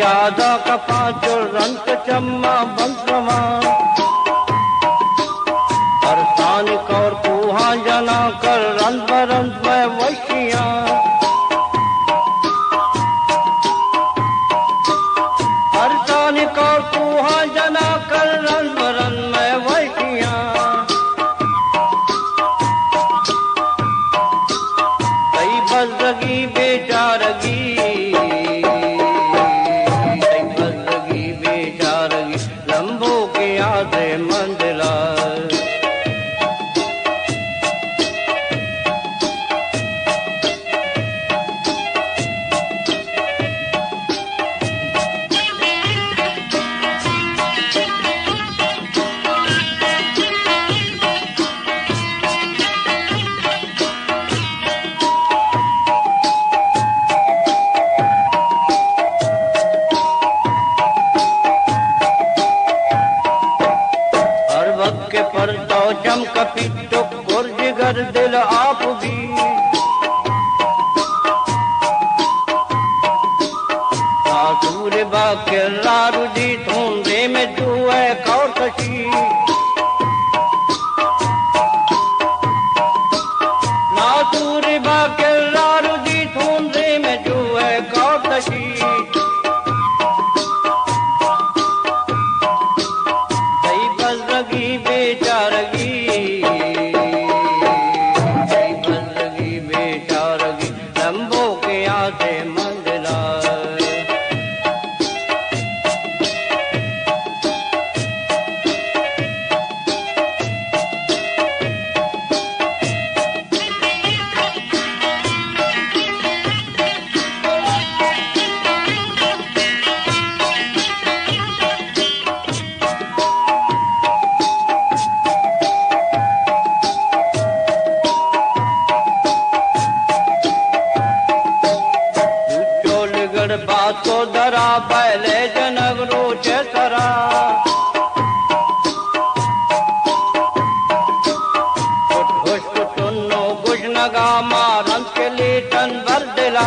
यादा का पांचो रंग चम्मा बंसवा अरसानिक और कुहा जना कर रंग बरंग में वशिया अरसानिक और कुहा जना कर रंग बरंग में वशिया कई बजगी बेचारगी मंडला के पर तो चमक पिटो गुर्ज गर दिल आप भी सासुर बाके लारू जी धूंधे में जुए कौतशी नासुर बाके लारू जी धूंधे में जुए कौतशी बेचारगी बेचारगी लंबो के आते मंडला बातो दरा पहले जनगरो चेतरा कुटुन्नो गुजनगा मारन के लीटन बरदिला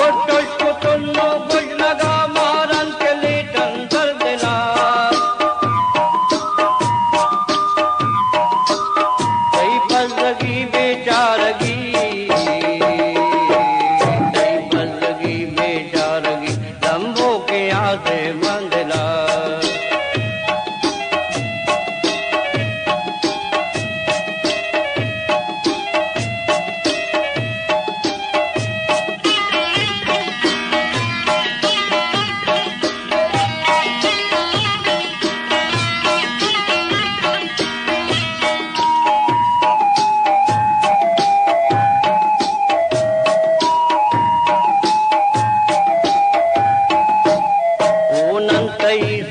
कुटुन्नो गुजनगा मारन के लीटन बरदिला कई बजगी बेचारगी मंडला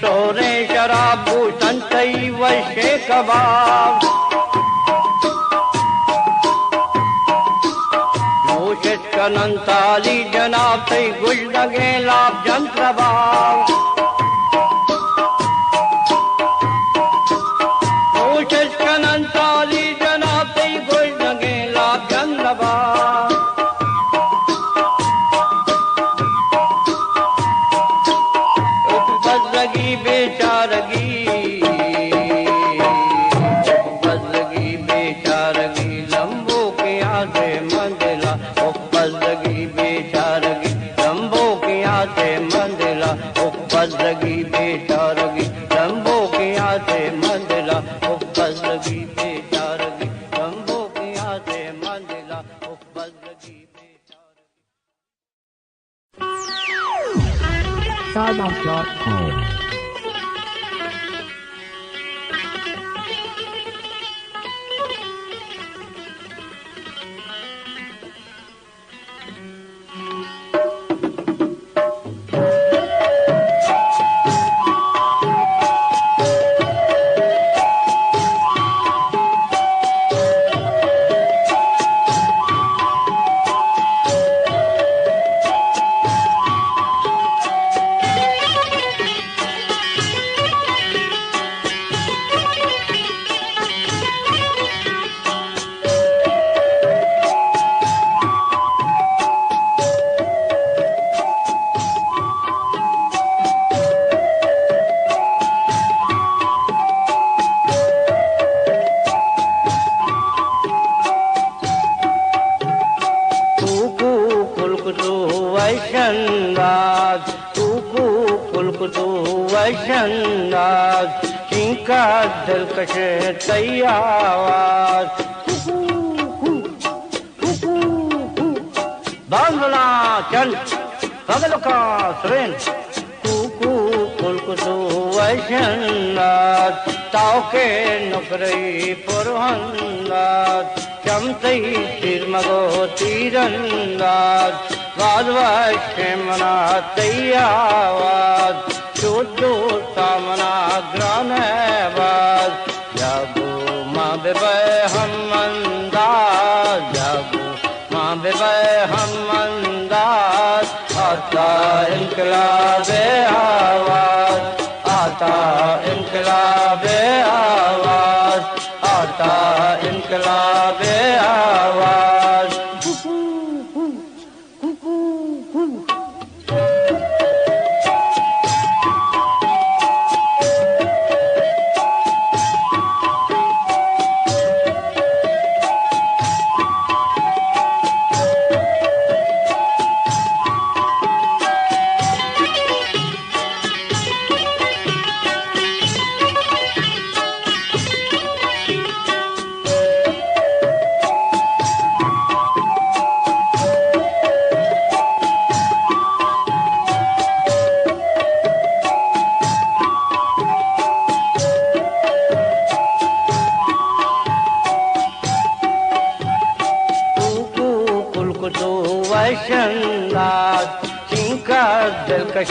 सोरे शराबू संतई वशे कबाब नोशित कनंताली जनाब तई गुज लगे लाभ जंत्रबाब नोशित कनंताली जनाब तई गुज लगे लाभ जंत्रबाब बेचारगी Starbucks.com. वैशंदाज कुकू कुलकुतु वैशंदाज इनका दिलकश तैयार बांगला चल पगल का सुरेन कुकू कुलकुतु वैशंदाज ताके नकरई पुरहंदाज चमतई तिरमगो तीरंदाज वादवाश्य मना तैयावाद चोदो सामना ग्रानवाद जागो माँ बेबे हम अंदाज जागो माँ बेबे हम अंदाज आता इनकलाबे आवाज आता इनकलाबे आवाज आता इनकलाबे आवाज वैशंदाज इनका दिलकश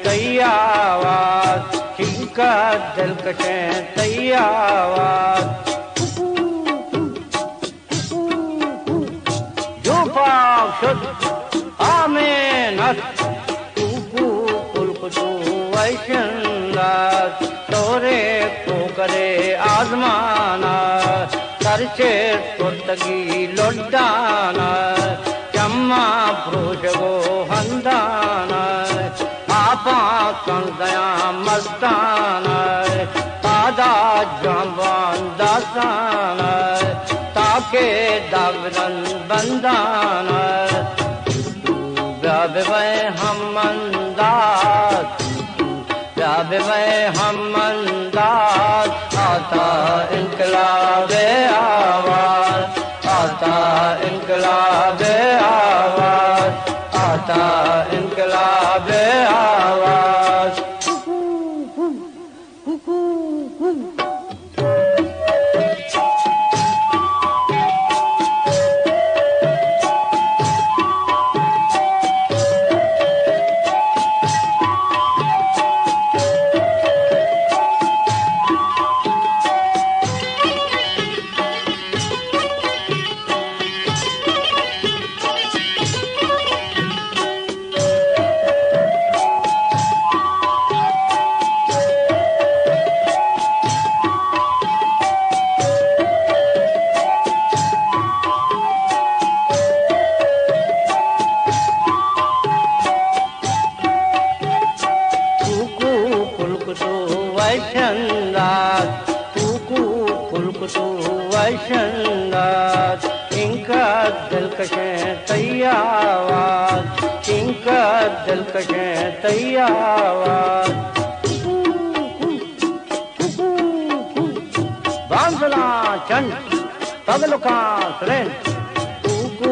तैयावाज इनका दिलकश तैयावाज जो पाक शुद्ध आमेनत कुकू कुलकुतु वैशंदाज तोरे को करे आजमाना करचे पुर्तगी लोडाना चम्मा प्रोजगो हंदाना आपा कंदया मस्ताना तादा जवान दासाना ताके दावरन बंदाना ब्याबे हम अंदाज ब्याबे हम अंदाज आता इनकलाबे आवाज आता इनकलाबे आवाज आता इनकलाबे आवाज वैशंदाज कुकू कुलकुतु वैशंदाज इनका दिलकश तैयावाज इनका दिलकश तैयावाज बांगला चंद पगल का सुरेन कुकू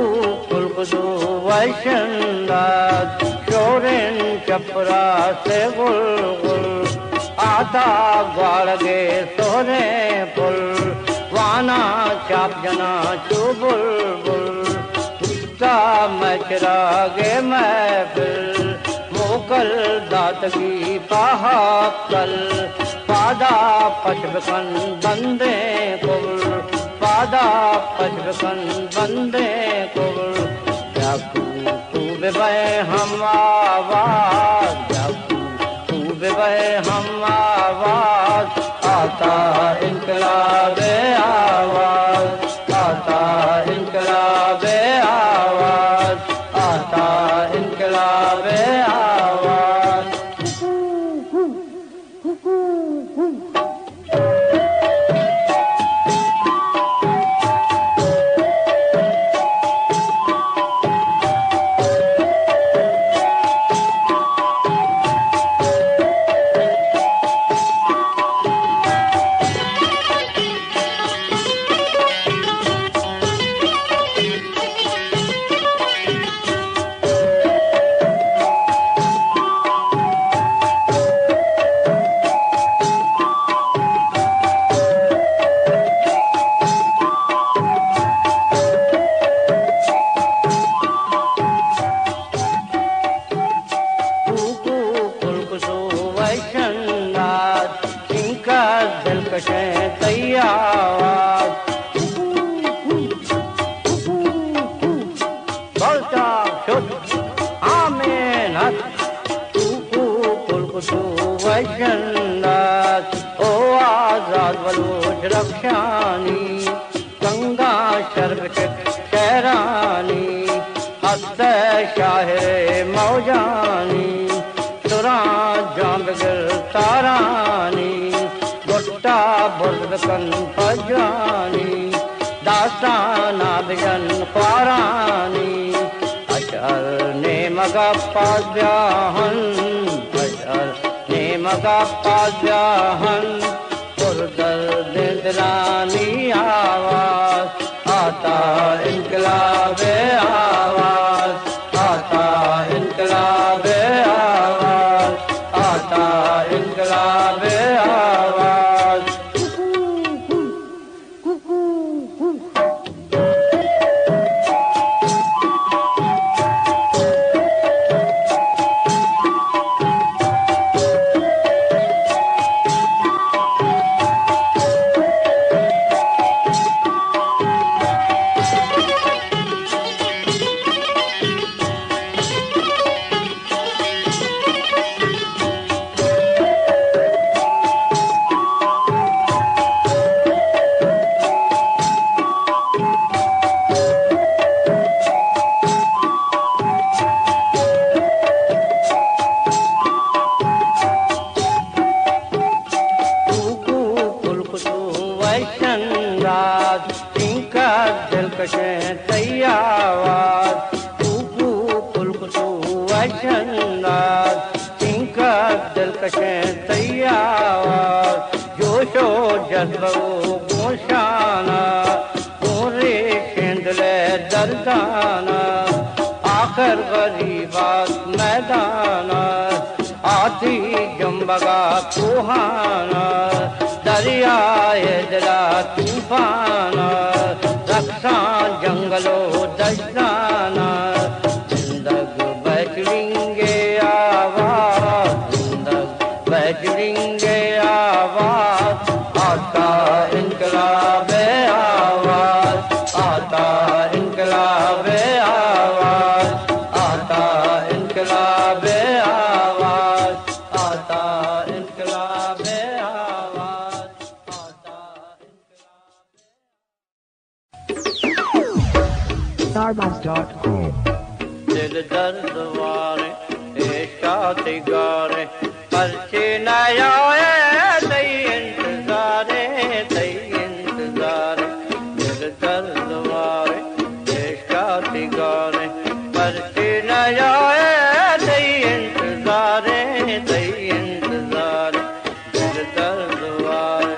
कुलकुतु कुसू वैशंदात शोरेन चपरा से गुल आता ग्वाड़गे सोरे पुल वाना चाप जना चुबुल मचरागे महफिल मोकल दातगी पहाकल पादा पशबकन बंदे कुल पादा पशबकन बंदे कुल खूब हम आवाज खूब हम आवाज आता इनकलाब आवाज आता इनकलाब आवाज आता इनकलाब आवाज रक्षानी गंगा शरबत शहरानी हस्त शाहरे मौजानी तुरा जामगर तारानी गुट्टा बुर्दकन पजानी दास्ताना बिजन ख्वारानी अशर ने मगा पाज्याहन अशर ने मगा पाज्याहन दर्द दिलानी आवाज आता इनकलाब आवाज आता इनकलाब आवाज आता इनकलाब आवाज आखिर गरीबात मैदाना आती जम्बगा कुहाना दरियाए दिला तूफाना रक्षा जंगलो दस्ताना जिंदग बजरिंगे आवाज जिंदग बजरिंगे आवाज आता इनकलाब आवाज आता इनकलाब आवाज आता इनकलाब आवाज आता इनकलाब आवाज आता Starbuzz.com दिल दर्द वारे इश्क़ गारे परचे नया तई इंतज़ारे दिल दर्द वारे इश्क़ गारे परचे नया तई इंतज़ारे दिल दर्द वारे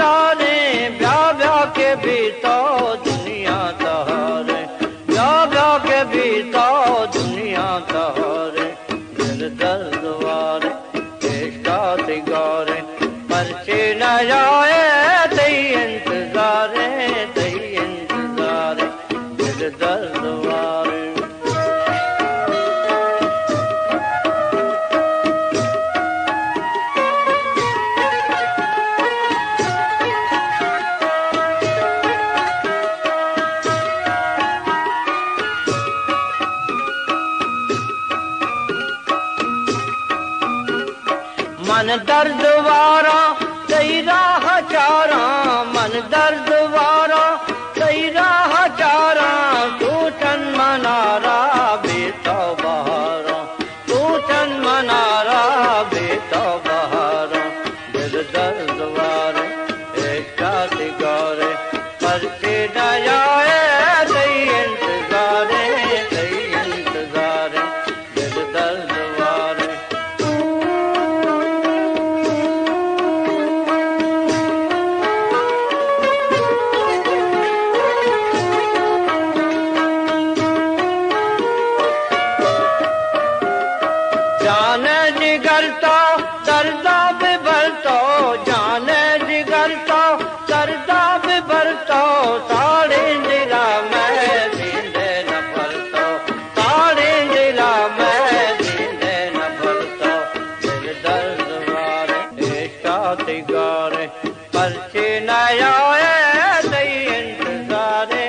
इंतजारे ब्याह ब्याह के भी तो दुनिया तहारे ब्याह ब्याह के भी तो दुनिया तहारे दिल दर्द वारे इश्का दिगारे पर्चे न जाए तई इंतजारे दिल दर्द वारे मन दर्द वारा कई राह चारा मन दर्द वारा कई राह चारा तू चन मनारा बेतो बहारा तू चन मनारा बेतो बहारा दिल दर्द वारे इश्का दिगारे पर्चे न जाए तई इंतजारे दिल दर्द वारे जाने जिगरता दर्दा बिभरतो जाने जिगरता दर्दा बिभरतो ताड़े जिला मैं दीदे न भरतो ताड़े जिला मैं दीदे न भरतो दिल दर्द वारे इश्का दिगारे पर्चे न आए तई इंतजारे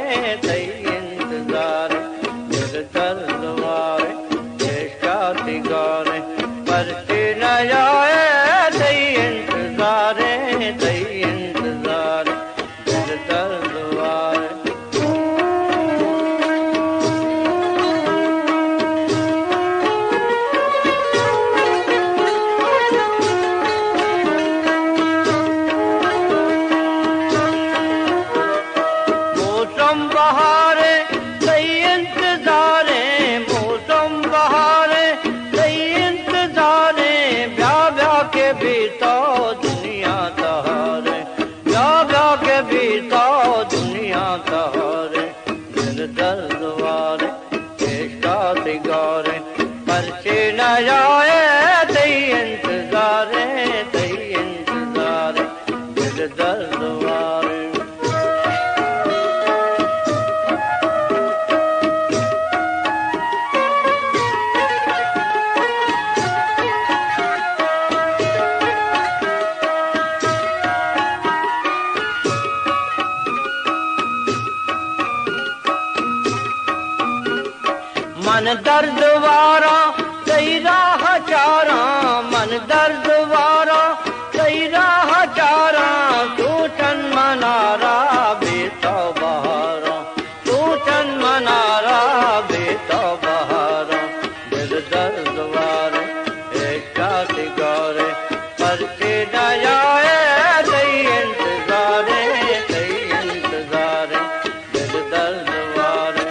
दिल दर्द वारे इश्का दिगारे पर्चे न आए तई इंतजारे दिल दर्द वारे मौसम बहारे कई इंतजारे मौसम बहारे कई इंतजारे ब्याह ब्याह के भी तो दुनिया तहारे ब्याह ब्याह के भी तो दुनिया तहारे दिल दर्द वारे इश्का दिगारे पर्चे न जाए तई इंतजारे दिल दर्द वारे मन दर्द वारा कई राह चारा मन दर्द वारा कई राह चारा तू चन मनारा बेतो बहारा तू चन मनारा बेतो बहारा दिल दर्द वारे इश्का दिगारे पर्चे न जाए तई इंतजारे दिल दर्द वारे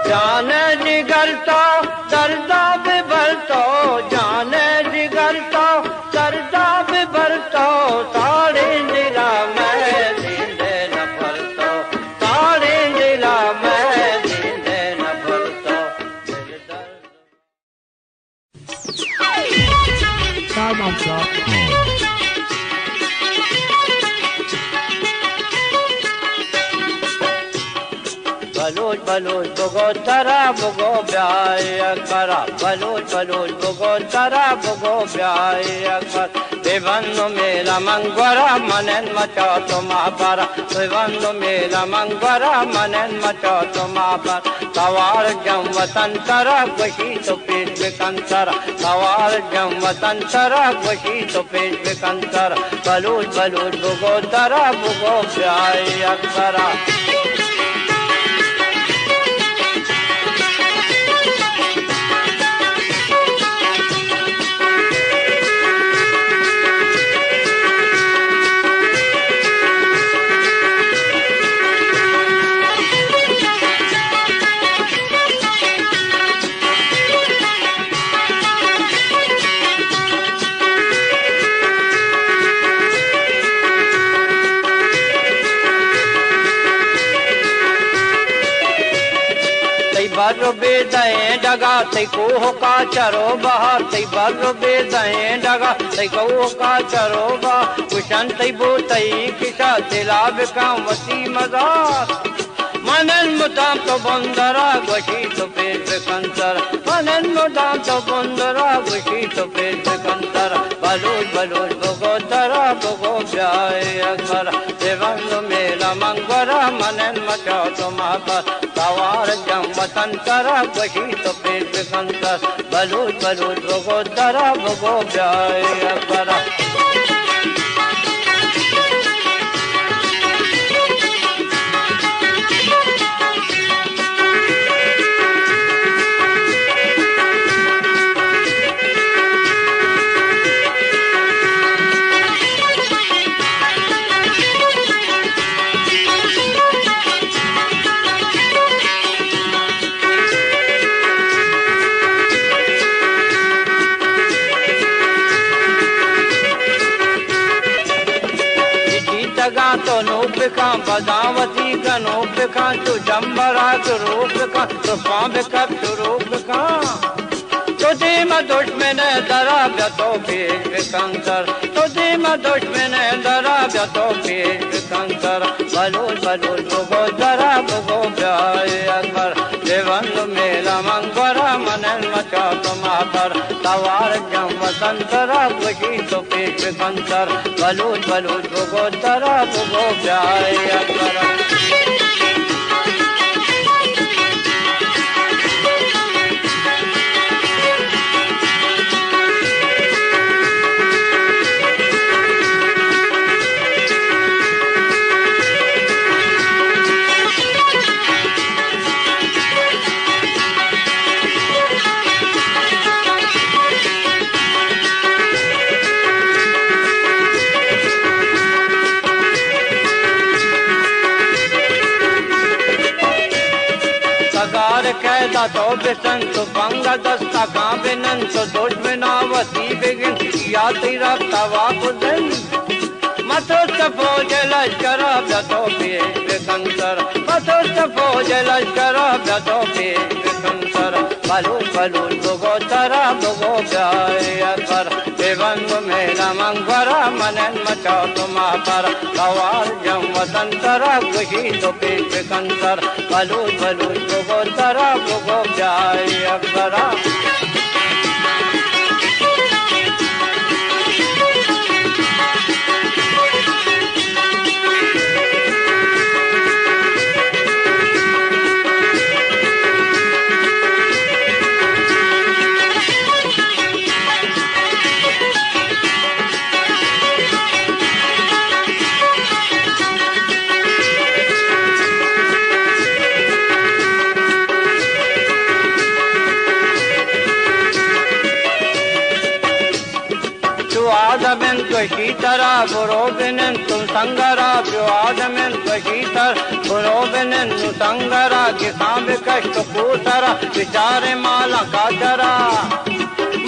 जाने जिगरता दर्दा बिभरतो जाने जिगरता दर्दा बिभरतो ताड़े जिला मैं दीदे न भरतो ताड़े जिला मैं दीदे न भरतो दिल दर्द बलूच बलूच बुगो तरा बुगो ब्याह करा बलूच बलूच बुगो तरा बुगो ब्याह कर विबंधु मेला मंगवरा मनन मचो तुम्हारा विबंधु मेला मंगवरा मनन मचो तुम्हारा सवार जम वतन तरा खुशी तो पेश बिकंतर सवार जम वतन तरा खुशी तो पेश बिकंतर बलूच बलूच बुगो तरा बुगो ब्याह करा बर बेदए डगा तई को का चरो बहा तई बर बेदए डगा तई को का चरो बा कुशन तई बो तई किसा दिलाब का वसी मजार मनन मुदाम तो बंदरा गोशी तो पेट कंसर मनन मुदाम तो बंदरा गोशी तो पेट कंसर बलूज बलूज भगो तरा भगो जाए अगर देवंग मेला मंगरा मनन मचा तो माता सवार जम वतन तरा गोशी तो पेट कंसर बलूज बलूज भगो तरा भगो जाए अगर तो नूप का बदावती का नूप का तू जम्बरा तो रूप का तो पाँव का तो रूप का तुझे में दुश्मन दरा ब्यातो पेश कंसर तुझे में दुश्मन दरा ब्यातो पेश कंसर बलूज बलूज भगो दरा भगो जाए अकबर देवन मेला मंगरा मनन मचा तो मातर सवार जम वतन तरा खुशी तो पेश कंसर बलूज बलूज भगो दरा भगो जाए अकबर कैदा तो बिसन तो पंगा दस्ता का बिनन तो दुश्मनावती बिगिन या तेरा तवा कुदन मतो सफोज लश्कर ब्यातो पेश कंसर मतो सफोज लश्कर ब्यातो पेश कंसर बलूज बलूज भगो तरा भगो जाए अकबर देवंग मेला मंगरा मनन मचा तुमा पर सवार जम वतन तरा खुशी तो पेश कंसर बलूज बलूज भगो तरा भगो जाए अकबरा आदमें शीतरा गुरोबिनें तुम संगरा प्यो आदमें शीतर गुरोबिनें संगरा किसान कष्ट कूतरा विचारे माला काचरा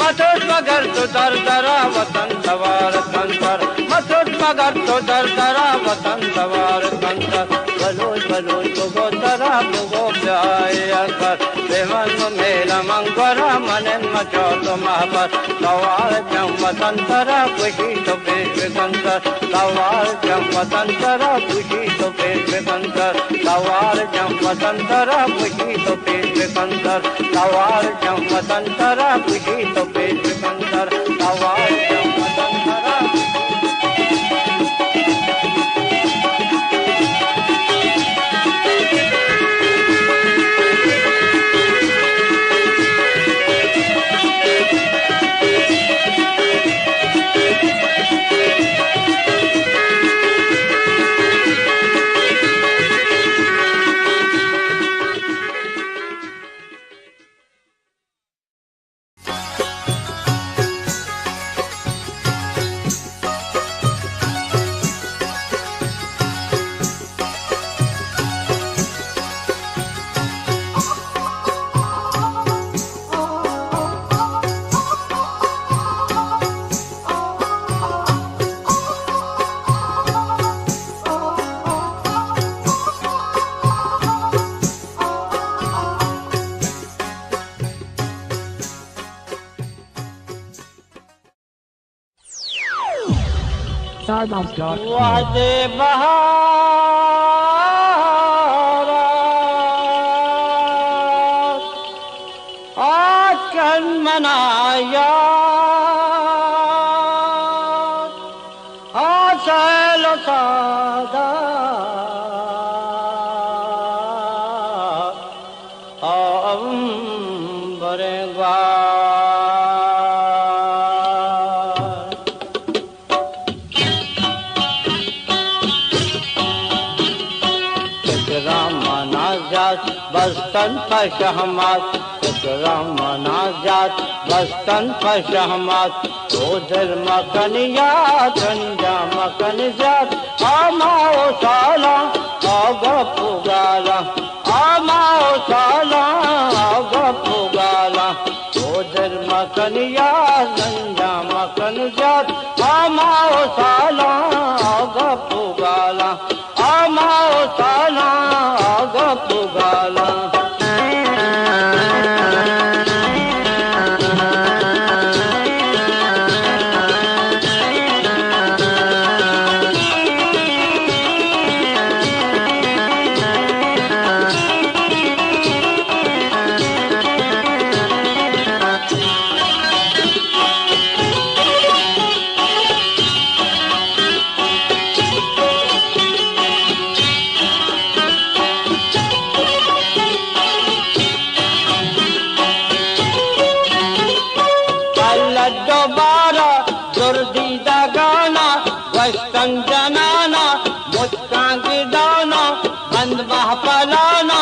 मथुर मगर तो दर दरा वतन सवार कंसर मथुर मगर तो दर दरा वतन सवार कंसर बलूज बलूज भगो तरा भगो जाए अकबर देवन मेला मंगरा मनन मचो तो महाबर सवार जम वतन तरा खुशी तो पेश कंसर सवार जम वतन तरा खुशी तो पेश कंसर सवार जम वतन तरा खुशी तो पेश कंसर सवार जम वतन तरा खुशी तो पेश कंसर सवार जम वतन तरा Stardust.com. वादे बहारा आज कल मनाया आसल सादा बरेगा बस्तन पर शहमात मनाजात बस्तन पर शहमात तो दिल मकनिया झंझा मकन जात आमाओ साला आगा पुगाला आमाओ साला आगा पुगाला तो दिल मकनिया झंझा मकन जात आमाओ साला आगा पुगाला आमाओ साला आगा पुगाला दोबारा दुर्दीदा गाना वस्तन जनाना मुस्का गिदाना बंद बाह पलाना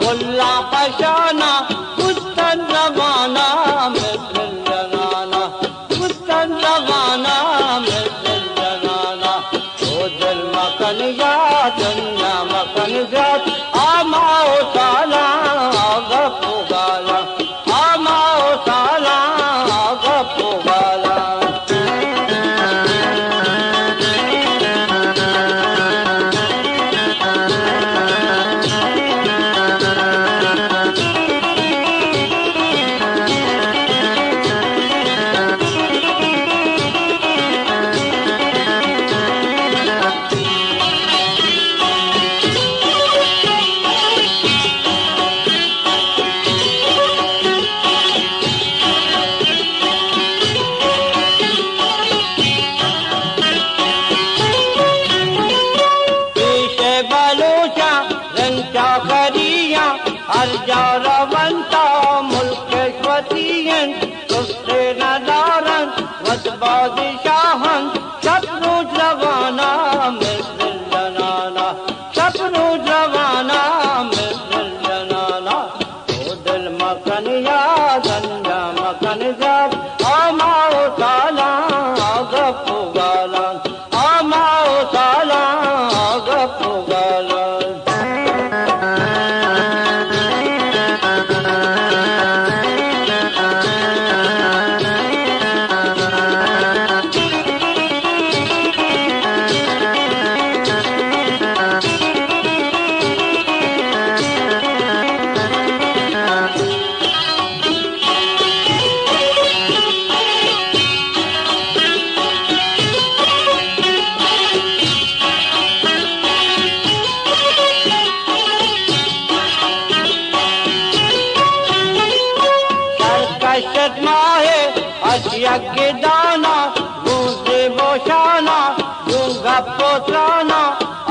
उल्ला पशाना मुस्तन रवाना मिसल जनाना मुस्तन रवाना मिसल जनाना ओ दिल मकन या दुनिया मकन जात आमाओ साला आगा पुगाला आमाओ साला पुगाला अर्जा रवंता मुल्क स्वतीयन तुस्से नदारन वद बादशाहन शत्रुज रवाना मिसल जनाना शत्रुज रवाना मिसल जनाना ओ दिल मकन या गंजा मकन जात आमाओ साला आगा पुगाला आमाओ साला आगा पुगाला यज्ञ दाना गूंजे बोशाना गूंगा पोत्राना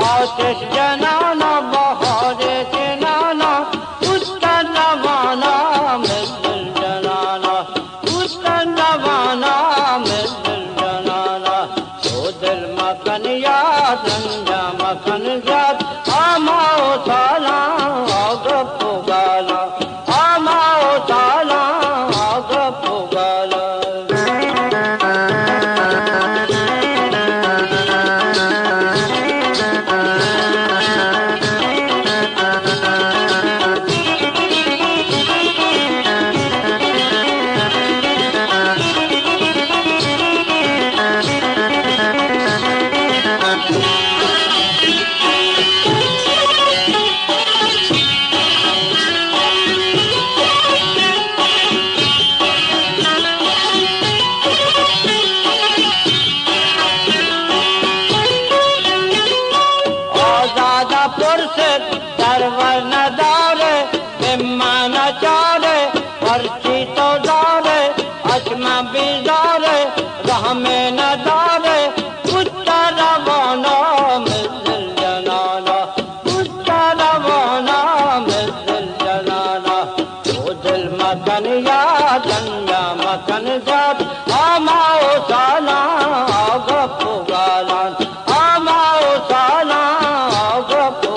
आतिश जनाना बहारे चनाना उस्तन रवाना मिसल जनाना उस्तन रवाना मिसल जनाना तो दिल मकन या झंझा मकन जात आमाओ साला आगा पुगाला आमाओ साला आगा पुगाला सरवर न दारे बिम्मा न चारे पर्ची तो दारे अचमा भी दारे राह में न दारे कुत्ता रवाना मिसल जनाना कुत्ता रवाना मिसल जनाना ओ दिल मकन या जंजा मकन जात आमाओ साला गप्पू गालान आमाओ साला गप्पू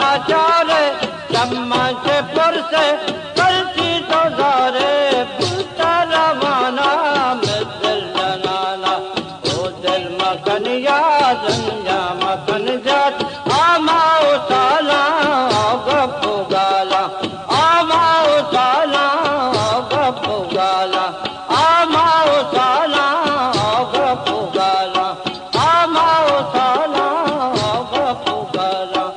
न चारे चम्मच पुरसे कल्ची तो जारे पुता रवाना मिसल जनाना ओ दिल मकन या जंजा मकन जात आमाओ साला गप्पू गाला आमाओ साला गप्पू गाला आमाओ साला गप्पू गाला आमाओ साला गप्पू गाला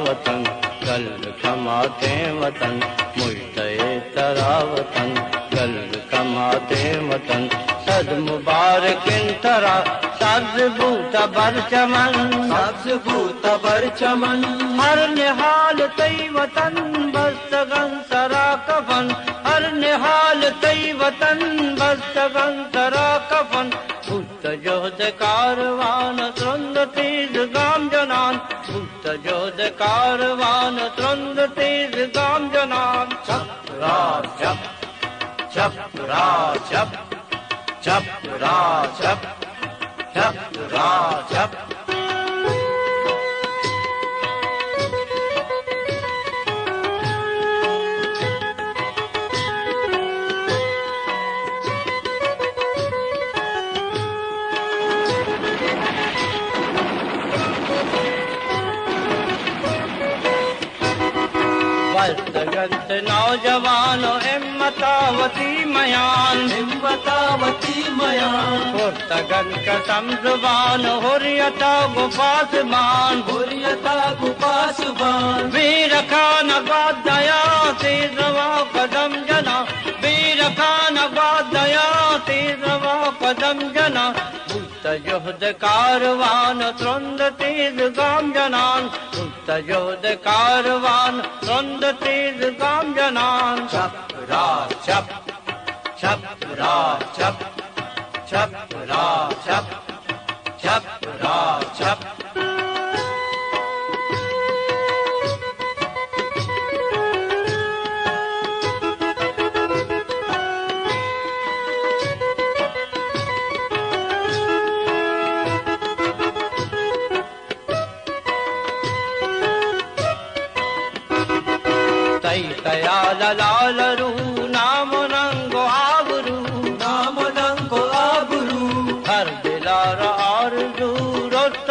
वतन कल कमाते वतन मुझते तरा वतन कल कमाते वतन सद मुबारक तरा सब्ज बूत बर चमन हर निहाल तई वतन बस्तगन सरा कफन हर निहाल तई वतन बस्तगन सरा कफन भूत जोध कारवान त्रंद तेज गाम जनान भूत जोध कारवान त्रंद तेज गाम जनान चप रा चप चप रा चप चप रा चप चप रा चप जगत नौजवानो हिम्मतावती मयान पुर्तगन कसम जुबान हुर्रियता गुपासबान वीर खान गवादया तेज रवा कदम जना वीर खान गवादया तेज रवा कदम जना भूत जोध कारवान त्रंद तेज गाम जनान भूत जोध कारवान त्रंद तेज गाम जनान चप रा चप चप रा चप चप रा चप चप रा चप तया लाल रू नाम रंगो आबरू हर दिलार आरज़ू रुस्त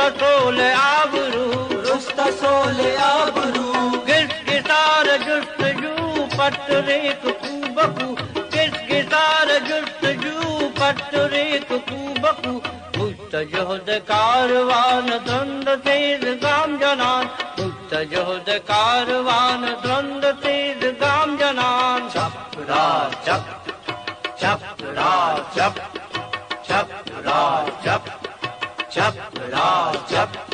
सोले आबरू गिस गिसार जुस्तजू पटरेक खूबकू गिस गिसार जुस्तजू पटरेक खूबकू भूत जोध कारवान द्वंद तेज गाम जनान भूत जोध कारवान द्वंद तेज गाम जनान रा चप चप रा चप चप रा चप चप रा चप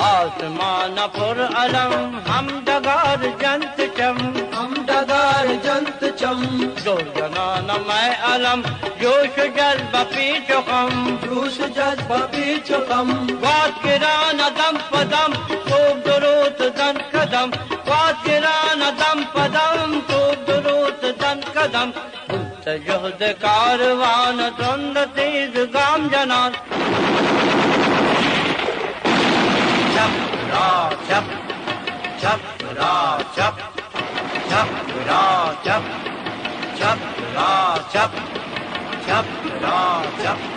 आसमान पुर अलम हम डगार जंत चम हम डगार जंत चम जो जनान मैं अलम जोश जज्बा पीछो कम जोश जज्बा पीछो कम वाद किरान दम पदम खूब दुरूत दन कदम वाद किरान दम पदम खूब दुरूत दन कदम जुहद कारवान द्वंद तेज गाम जनान चप रा चप चप रा चप चप रा चप चप रा चप चप रा चप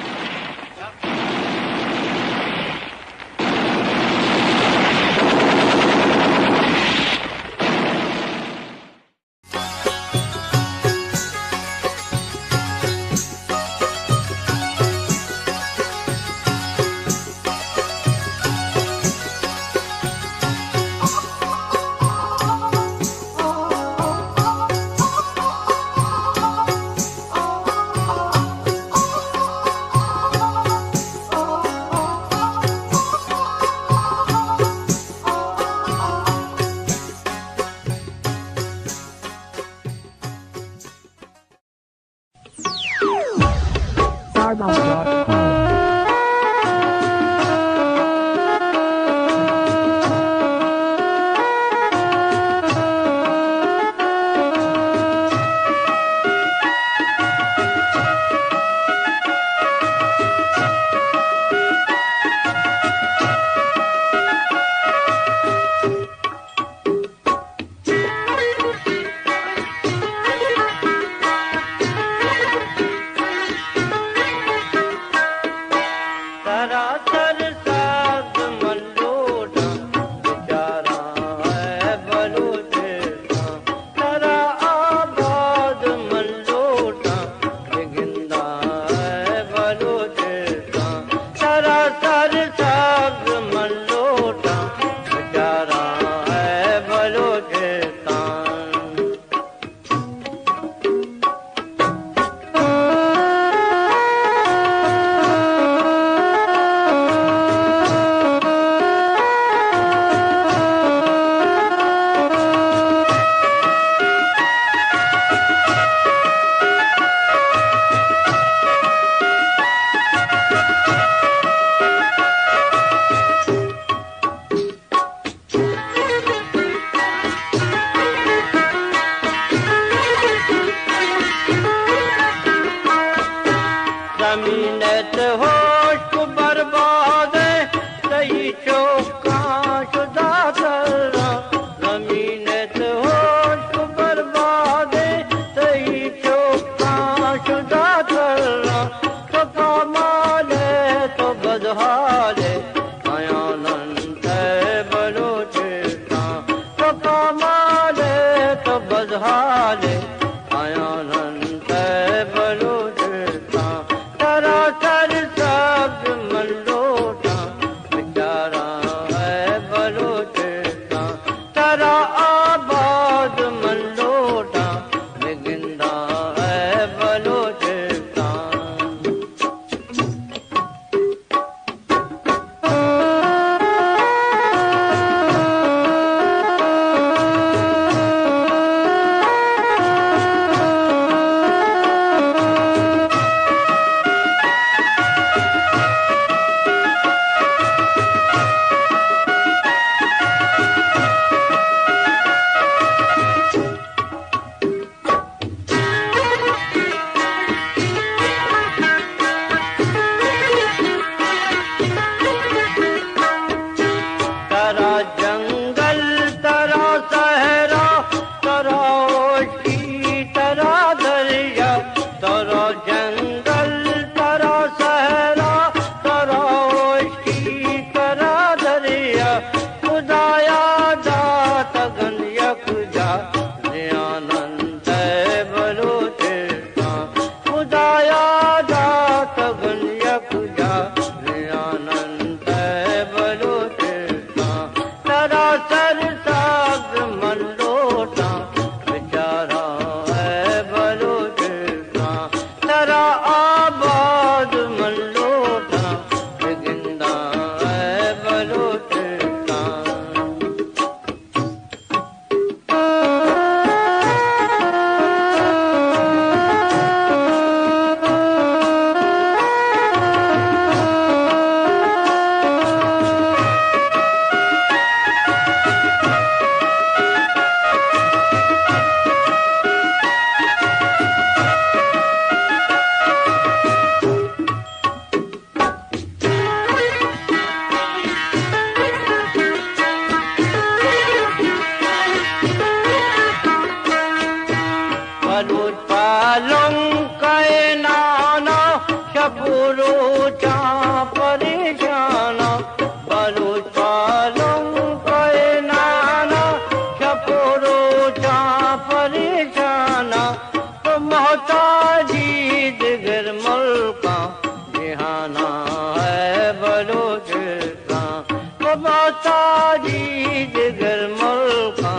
तारी दिगर मुल्का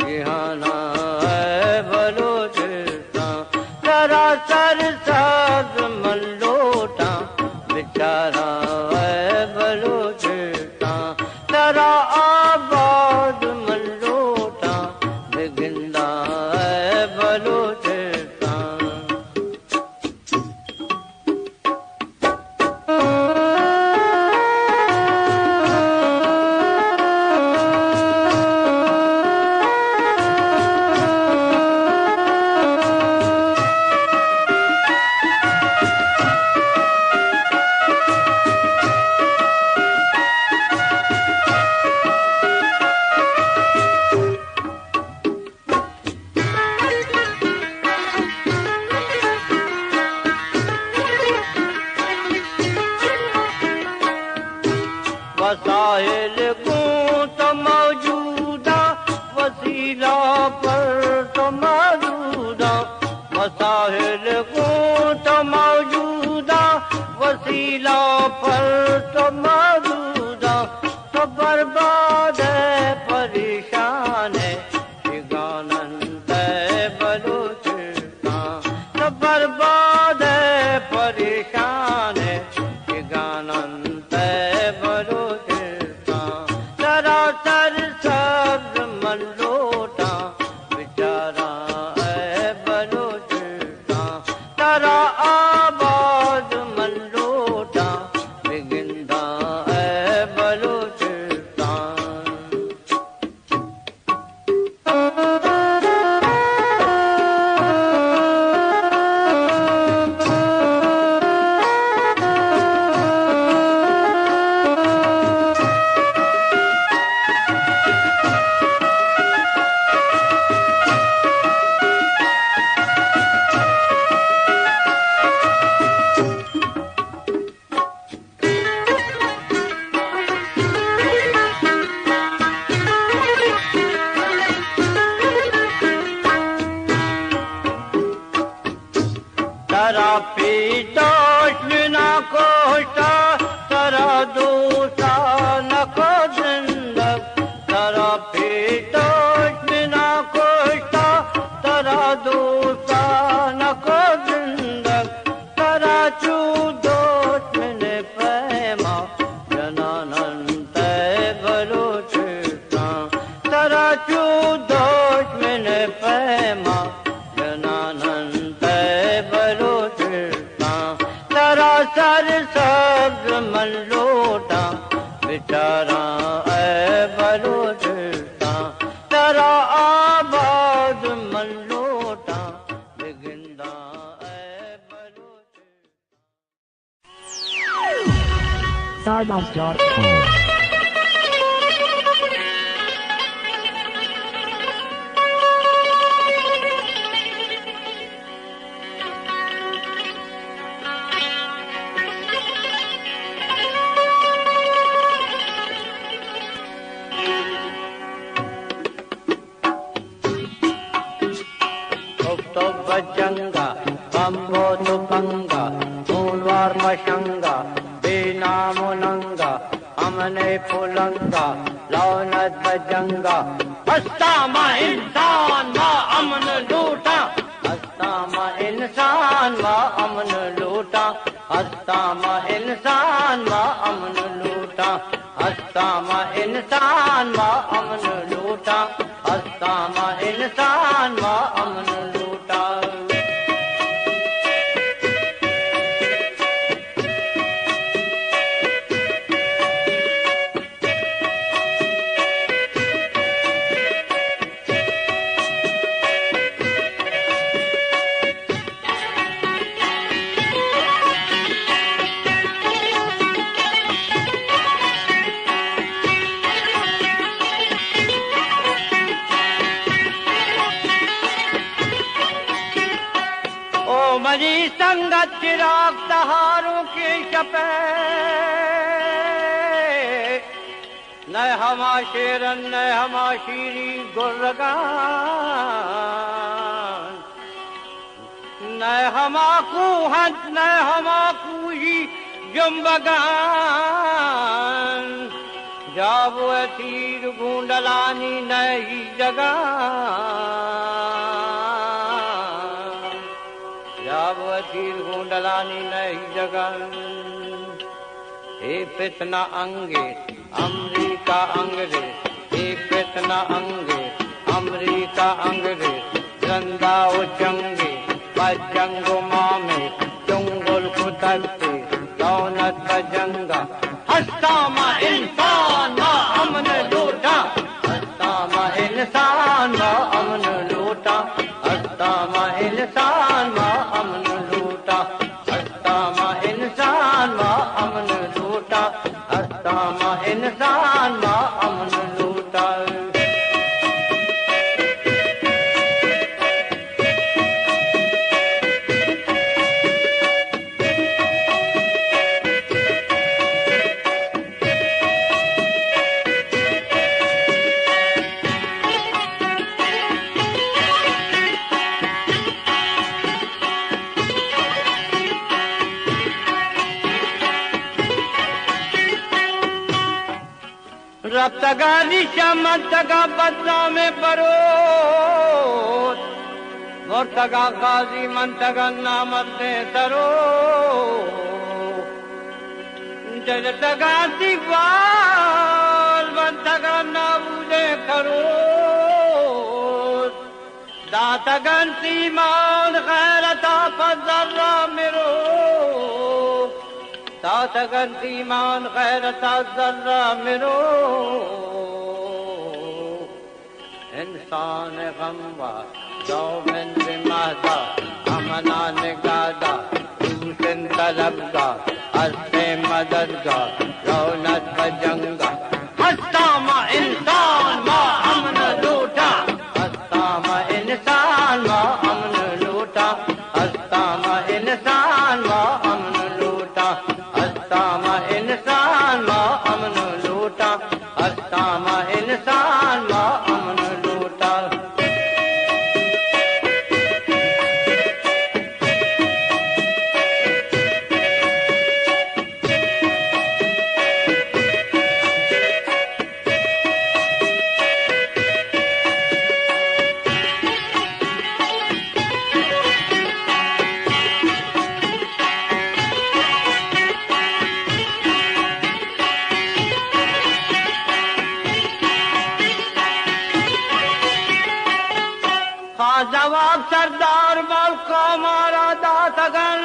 जिहाना है बलूचिस्तान तेरा सरसाज मल्लोटा बेचारा है बलूचिस्तान तेरा आबाद मल्लोटा बेगिंदा है बलूचिस्तान वसाइल को तो मौजूदा वसीला पर तो मौजूदा वसाइल को तो मौजूदा वसीला पर तो मौजूदा तो बर्बाद है परेशान है ठिकानंत है बलूचिस्तान तो बर्बाद है परेशान है ठिकानंत है बलूचिस्तान सरासर सब्ज मल्लोटा बेचारा है बलूचिस्तान तेरा आबाद मल्लोटा बेगिंदा है बलूचिस्तान तरा पीतोष बिना कोष्टा तरा दूसा न को जिंदग तरा पीतोष बिना कोष्टा तरा दूसा न को जिंदग तरा चूदोष मैंने पैमा जनानंत है बलूचिस्तान तरा चूदोष मैंने पैमा जनानंत है बलूचिस्तान तेरा सर सब्ज मल्लोटा बेचारा है बलूचिस्तान तेरा आबाद मल्लोटा बेगिंदा है बलूचिस्तान Stardust.com बजंगा बम्बो तुपंगा मूलवार मशंगा बेनामुनंगा हमने फुलंगा लौनत बजंगा हस्ता मा इंसान मा अमन लूटा हस्ता मा इंसान मा अमन लूटा हस्ता मा इंसान मा अमन लूटा हस्ता मा इंसान मा अमन लूटा हस्ता मा इंसान मा अमन लूटा मरी संगत चिराग तहारों के शपे न हमा शेरन न हमा शीरी गुर्रगान न हमा कुहत न हमा कुही जुम्बगान जाब तीर गूंडलानी नई जगह, जाब तीर गूंडलानी नई जगह। हे पितना अंगे अमरीका अंग्रेज, हे पितना अंगे अमरीका अंग्रेज, रंदा चंगे बजंगो मामे चुंगल कुतरते दौलत बजंगा। हस्ता मा इंसान मा अमन लूटा, हस्ता मा इंसान मा अमन लूटा, हस्ता मा इंसान मा अमन लूटा, हस्ता मा इंसान मा अमन लूटा, हस्ता मा इंसान मा अमन लूटा। रब्तगा निशा मंतगा बदला में बरोत, मुर्तगा गाजी मंतगा नामत ने तरो, जलतगा दीवाल मंतगा नाबूदे करो, दातगन सीमान गैरता फजर्रा मेरो, दातगन सीमान गैरता जर्रा मेरो। इंसान गमवा यौमन बिमादा अमना निगादा, दूसन तलबगा हस्ते मददगा रौनक बजंगा। हस्ता मा इंसान मा अमन लूटा, हस्ता मा इंसान मा अमन लूटा, हस्ता मा इंसान मा अमन लूटा, हस्ता मा इंसान मा अमन लूटा, हस्ता मा इंसान मा अमन लूटा। जवाब सरदार मलका मारा दातगन,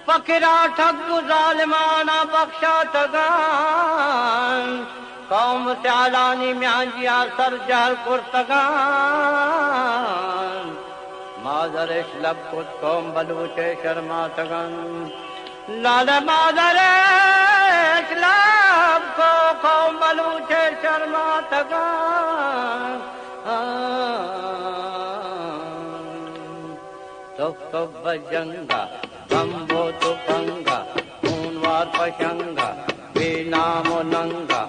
फकीरा ठग जालिमाना बख्शा तगन, कौम स्यालानी म्यांजिया सर जहल कुर्तगन, मादर इस्लब कुत कौम बलूचे शर्मा तगन, लाल मादर इस्लब को कौम बलूचे शर्मा तगन। तो बजंगा गंबो तो पंगा खूनवार पशंगा, बेनाम नंगा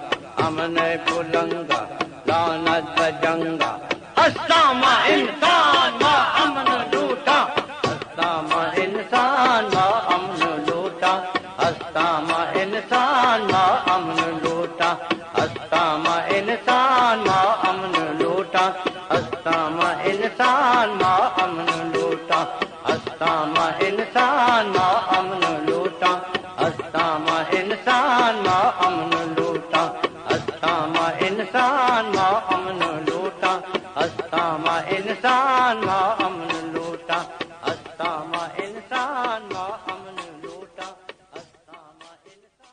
अमन पुलंगा लानत बजंगा। हस्ता मा इंसान मा अमन लूटा, हस्ता मा इंसान मा अमन लूटा, हस्ता मा इंसान मा अमन लूटा, हस्ता मा इंसान मा अमन लूटा, हस्ता मा इंसान मा अमन लूटा, हस्ता मा इंसान मा अमन लूटा, हस्ता मा इंसान मा अमन लूटा, हस्ता मा इंसान मा अमन लूटा, हस्ता मा इंसान मा अमन लूटा, हस्ता मा इंसान मा अमन लूटा, हस्ता मा इंसान।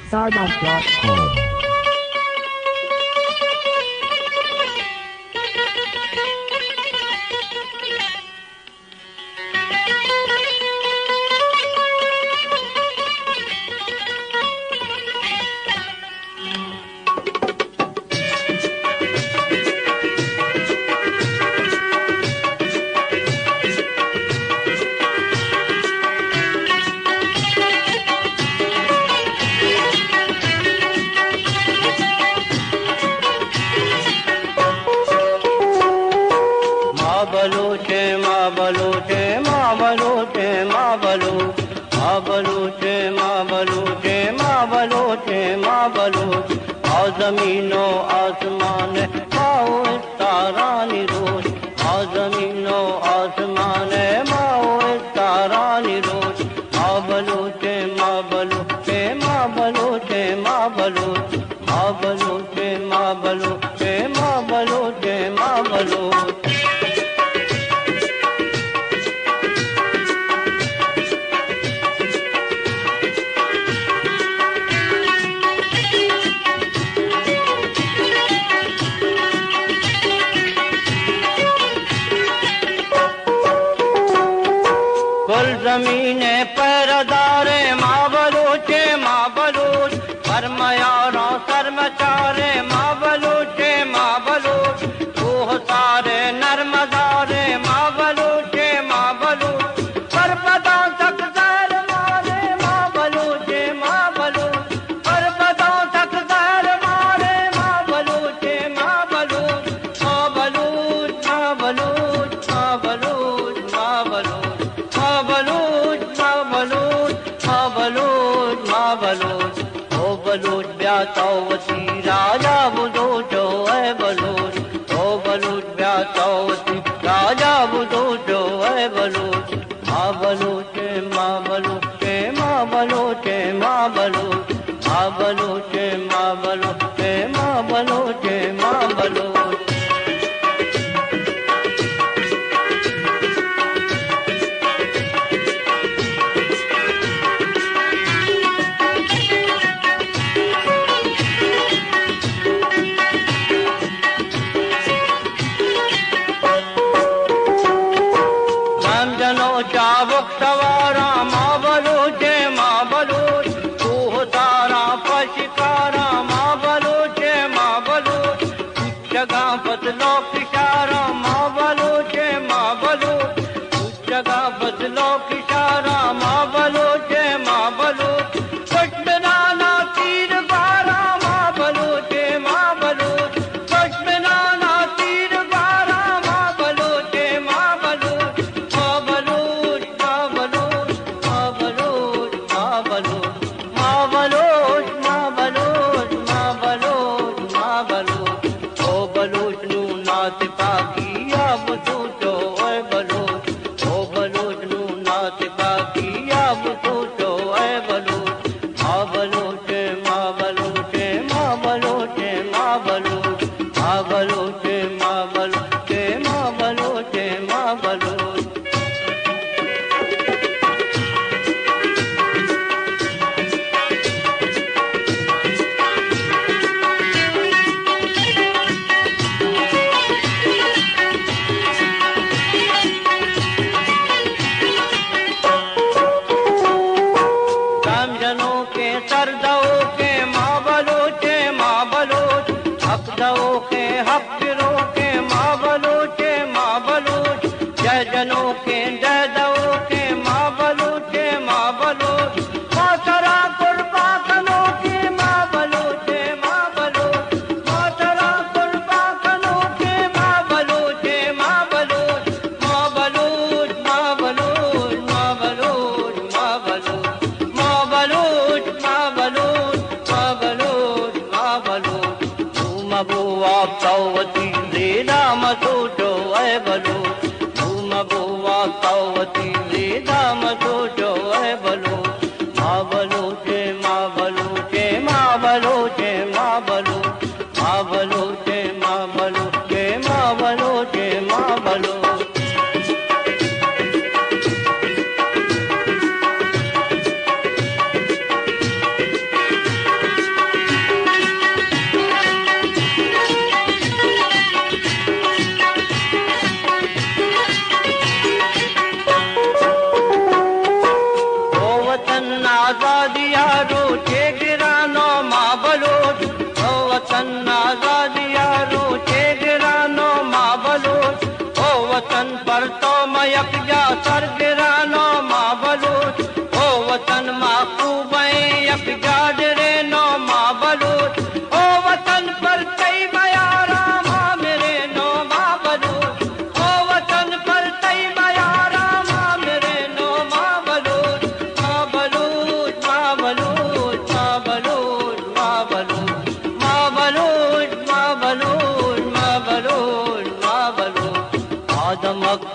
Stardust.com माँ बलूचे माँ बलूचे माँ बलूचे माँ बलूच आओ जमीनो आसमान माओ तारानी रोज आओ जमीनो आसमान माओ तारानी रोज माँ बलूचे माँ बलूचे माँ बलूचे माँ बलूच माँ बलूचे माँ बलूचे माँ बलूचे माँ बलूच कुल जमीने पैरदारे माँ बलूचे माँ बलूच फरमायारों सरमचारे माँ बलूचे माँ बलूच रूह सारे नरमदारे माँ बलूचे माँ बलूच परबदा तक जहर मारे माँ बलूचे माँ बलूच परबदा तक जहर मारे माँ बलूचे माँ बलूच माँ बलूच माँ बलूच माँ बलूच माँ बलूच माँ बलूच माँ बलूच माँ बलूच माँ बलूच ओ बलूच ब्याता वसी राजा बुदो जो है बलूच ओ बलूच ब्याता वसी राजा बुदो जो है बलूच माँ बलूचे माँ बलूचे माँ बलूचे माँ बलूच माँ बलूचे माँ बलूचे माँ बलूचे माँ बलूच चाबुक सवारा माँ बलूचे माँ बलूच तूह तारा पशिकारा माँ बलूचे माँ बलूच जगह बदलो किशारा माँ बलूचे माँ बलूच जगह बदलो किशारा माँ बलूचे माँ बलूच पश्मिना तीर बारा माँ बलूचे माँ बलूच पश्मिना तीर बारा माँ बलूचे माँ बलूच माँ बलूच माँ बलूच माँ बलूच माँ बलूच माँ बलूच माँ बलूच माँ बलूच माँ बलूच ओ बलूच नू नात पाकी या बलूचो ए बलूच ओ बलूच नू नात पाकी या बलूचो ए बलूच माँ बलूचे माँ बलूचे माँ बलूचे माँ बलूच माँ बलूचे माँ बलूचे माँ बलूचे माँ बलूच जनों के सरदों के माँ बलूचे माँ बलूच हकदों के हकरों के माँ बलूचे माँ बलूच जय जनों के जय दो के माँ बलूचे माँ बलूच मोतरा कुर्बा कनो के माँ बलूचे माँ बलूच मोतरा कुर्बा कनो के माँ बलूचे माँ बलूच माँ बलूच माँ बलूच माँ बलूच माँ बलूच माँ बलूच माँ बलूच माँ बलूच माँ बलूच तुम बुआ कौवती लीला मसूजो है बलूच तुम बुआ कौवती लीला मसूजो है बलूच माँ बलूचे माँ बलूचे माँ बलूचे माँ बलूच माँ बलूचे माँ बलूचे माँ बलूचे माँ बलूच आजादिया रोचे गिरानो माँ बलूच ओ वतन आजादिया रोचे गिरानो माँ बलूच ओ वतन पर तो मयक जा सर गिरानो माँ बलूच ओ वतन महबूब यक जाडरे नो माँ बलूच ओ वतन पर कई मयारा माँ मेरे नो माँ बलूच ओ वतन पर कई मयारा माँ मेरे नो माँ बलूच माँ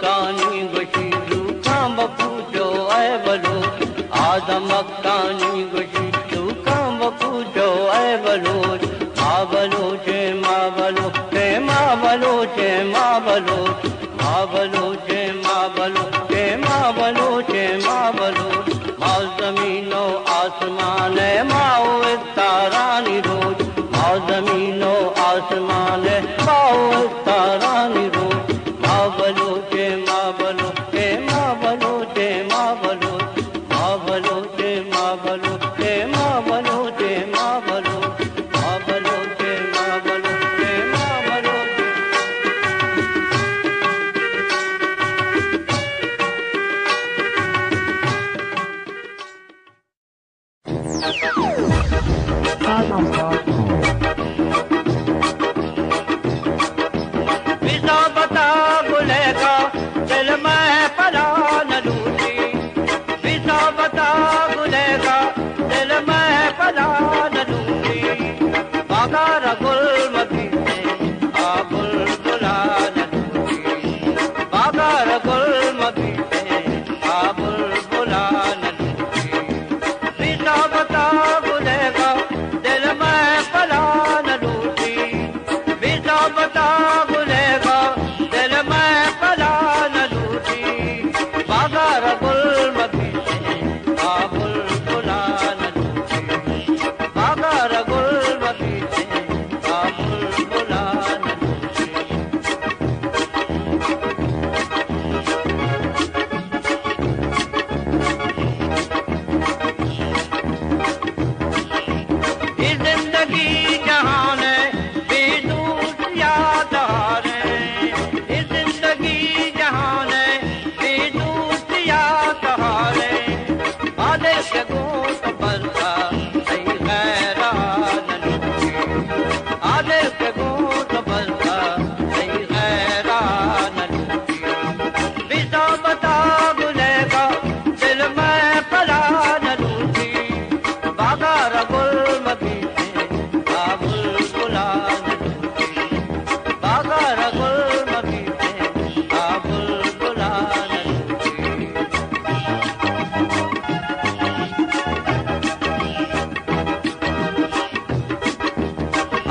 मक्कानी गुशी रूखा बपूजो ऐ बलूच आदम मक्कानी गुशी रूखा बपूजो ऐ बलूच माँ बलूचे माँ बलूचे माँ बलूचे माँ बलूच माँ बलूचे माँ बलूचे माँ बलूचे माँ बलूच माँ जमीनो आसमान है माँ तारानी रोज माँ जमीनो आसमान है माँ तारानी रोज माँ बलूचे माँ बलूचे माँ बलूचे माँ बलूच माँ बलूचे माँ बलूचे माँ बलूचे माँ बलूच माँ बलूचे माँ बलूचे माँ बलूच विसा बता गुलेगा दिल में पला न लूटी विसा बता गुलेगा दिल में पला न लूटी बागार गुल मधी से आ बुलबुला न लूटी बागार गुल मधी से आ बुलबुला न लूटी विसा बता गुलेगा दिल में पला न लूटी विसा बता गुलेगा दिल में पला न लूटी बागार गुल मधी से आ बुलबुला न लूटी बागार गुल मधी से आ बुलबुला न लूटी ये जिंदगी जहान है बेदूस याद आ रहे ये जिंदगी जहान है बेदूस याद आ रहे आदिल के गोट बरसा सही गैरान लूटी आदिल के गोट बरसा सही गैरान लूटी विसा बता गुलेगा दिल में पला न लूटी बागार गुल मधी से आ बुलबुला न लूटी बागार गुल मधी से आ बुलबुला न लूटी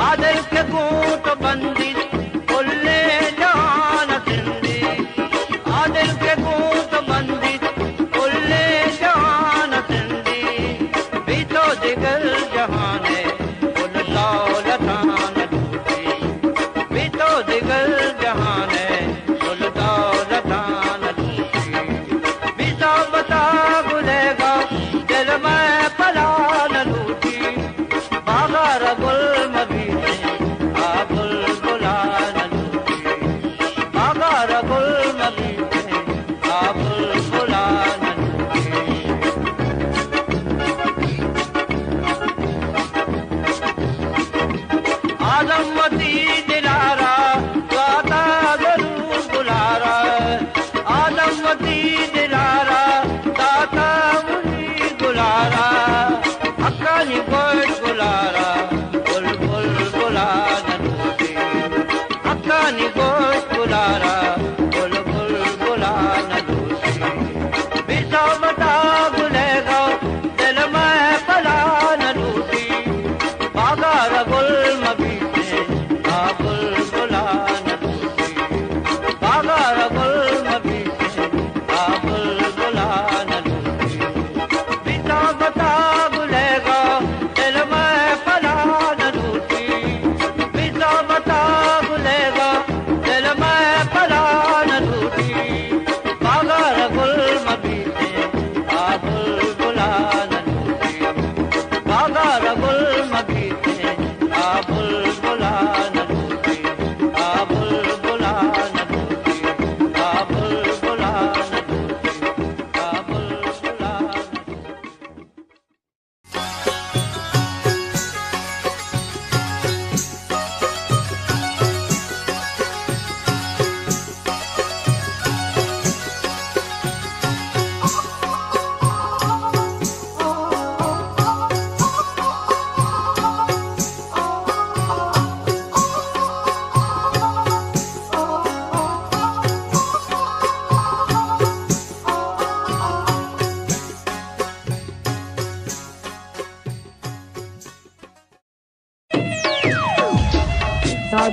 आदिल के गोट बंदी खुले जान सिंधी आदिल के गोट बंदी खुले जान सिंधी बीतो दिगल जहान है कुल दौलतान लूटी बीतो दिगल जहान है कुल दौलतान लूटी बीता बता गुलेगा दिल में पला न लूटी बागार गुल मधी से आ बुलबुला न लूटी बागार गुल मधी से आ बुलबुला न लूटी आदमती दिलारा गाता जरूर बुलारा आदमती दिलारा गाता मुझी गुलारा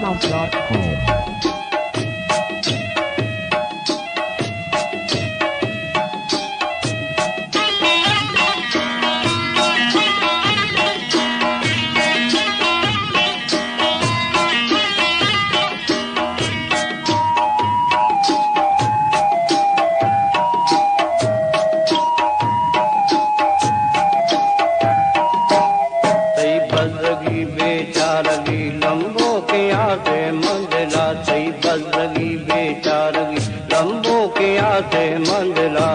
SoundCloud.com. बेचारगी लंबो के आते मंडला सही बजरगी बेचारगी लंबो के आते मंडला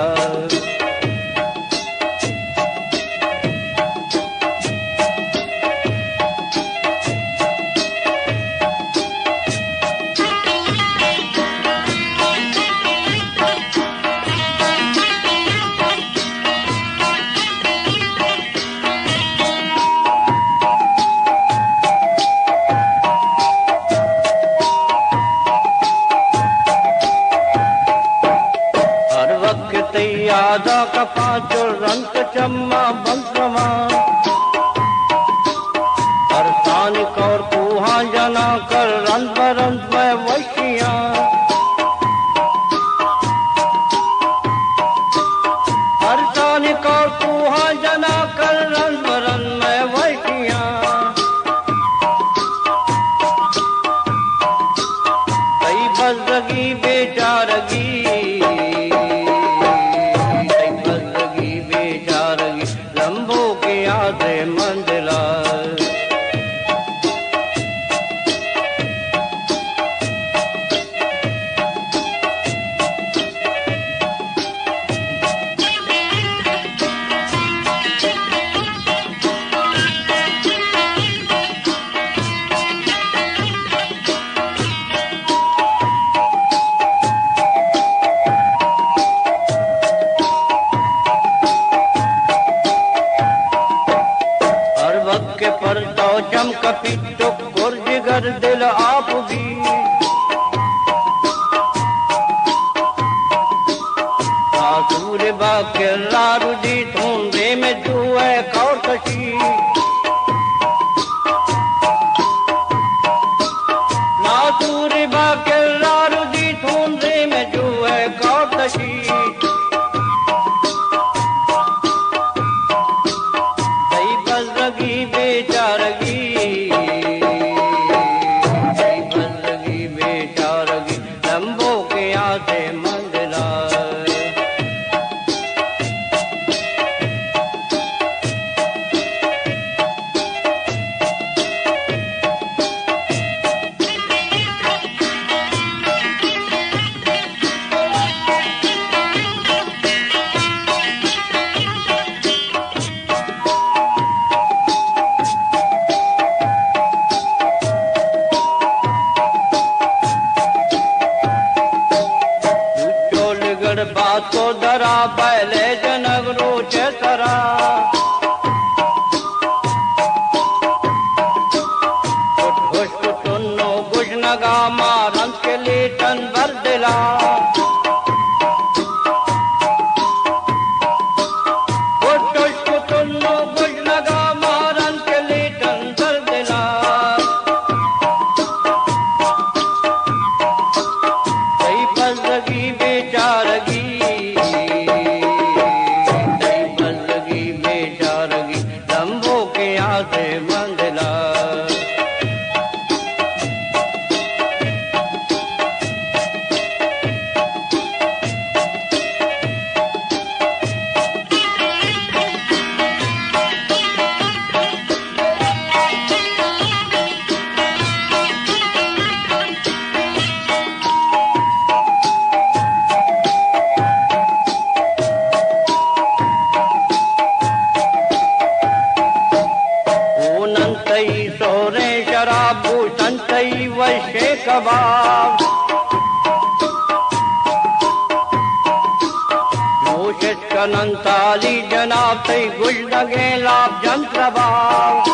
यादा कपा चुरंत चम्मा बंसमा अरसानिक और कुहा जना कर रंग बरंग में वशिया अरसानिक और कुहा जना कर रंग बरंग में वशिया कई बजरगी बेचारगी मंडला के पर तो चमक पिटो गुर्ज गर दिल आप भी सासुर बाके लारू दी धूंधे में तू है कौर कशी नासुर बाके लारू दी धूंधे में तू है कौर कशी बजरगी बेचारगी बजरगी बेचारगी लंबो के आते मंडला बातो दरा पहले जनक रोचे तरा खुश तुन्नो गुश नगा मारन के लीटन भर दिला खुश तुन्नो गुश नगा मारन के लीटन भर दिला सही बजरगी बेचारगी मंडला सोरे शराबू संतई वशे कबाब नोशित कनंताली जनाब तई गुश लगे लाभ जंत्रबाब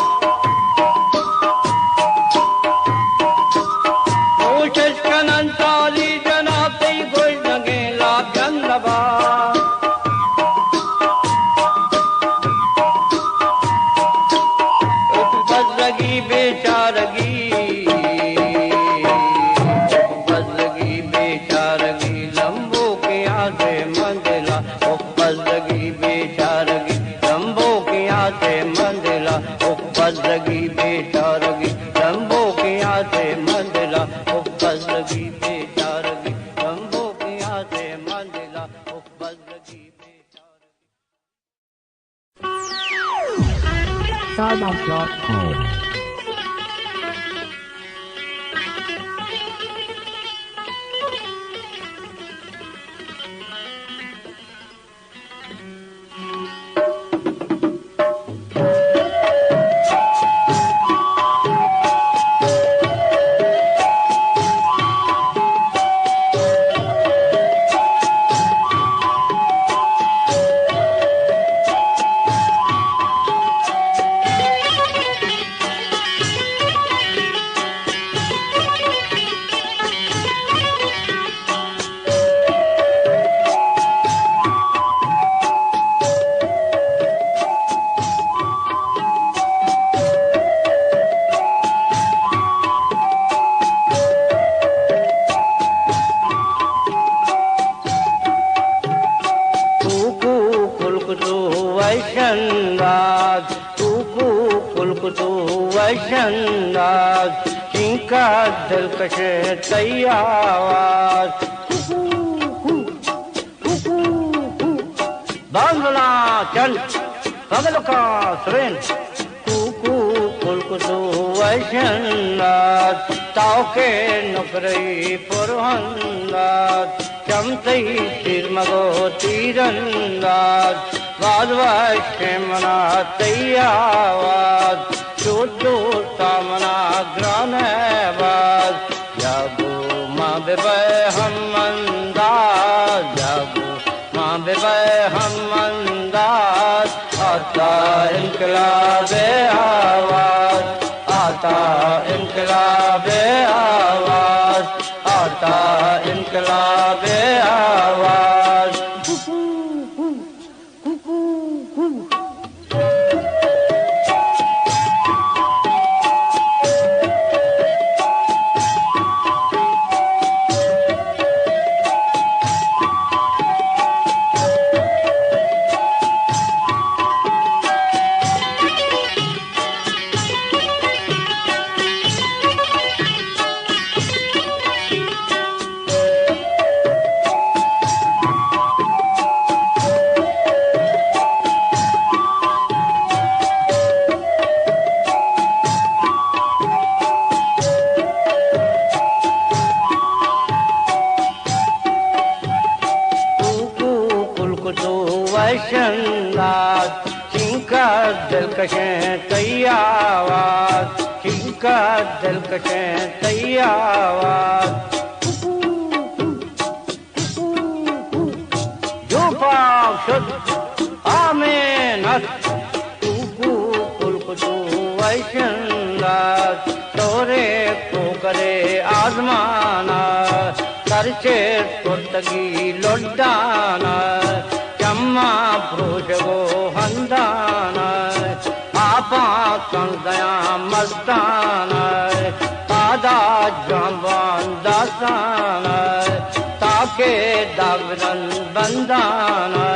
नोशित कनंताली जनाब तई गुश लगे लाभ जंत्रबाब बजरगी बेचारगी से मंदिला उपज लगी बेचारगी शंभू की यहाँ से मंदिला उपज लगी बेचारगी शंभू की यहाँ से मंदिला उपज लगी Starbucks.com इनका दिलकश तैयार बांगला चल पगल का सुरेन कुकू कुलकुतु वैशनाथ ताव के नुकरई पुरहंदात चमतई तिरमगो तीरंदात वादवाश्य मना तैयावाद चोदो तामना ग्रानवाद जागो माँ बेबे हम मंदाज जागो माँ बेबे हम मंदाज आता इनकलाबे आवाज आता इनकलाबे आवाज आता इनकलाबे आवाज दिलकशें तैयावाज चिंका दिलकशें तैयावाज जो पाक शुद्ध आमीन कुकू कुलकुतु वैशनाथ तोरे को करे आजमाना करचे तुर्तगी लुटाना चम्मा प्रोशगो हंदाना आपा संदया मस्ताना तादा जवान दासाना ताके दावरन बंदाना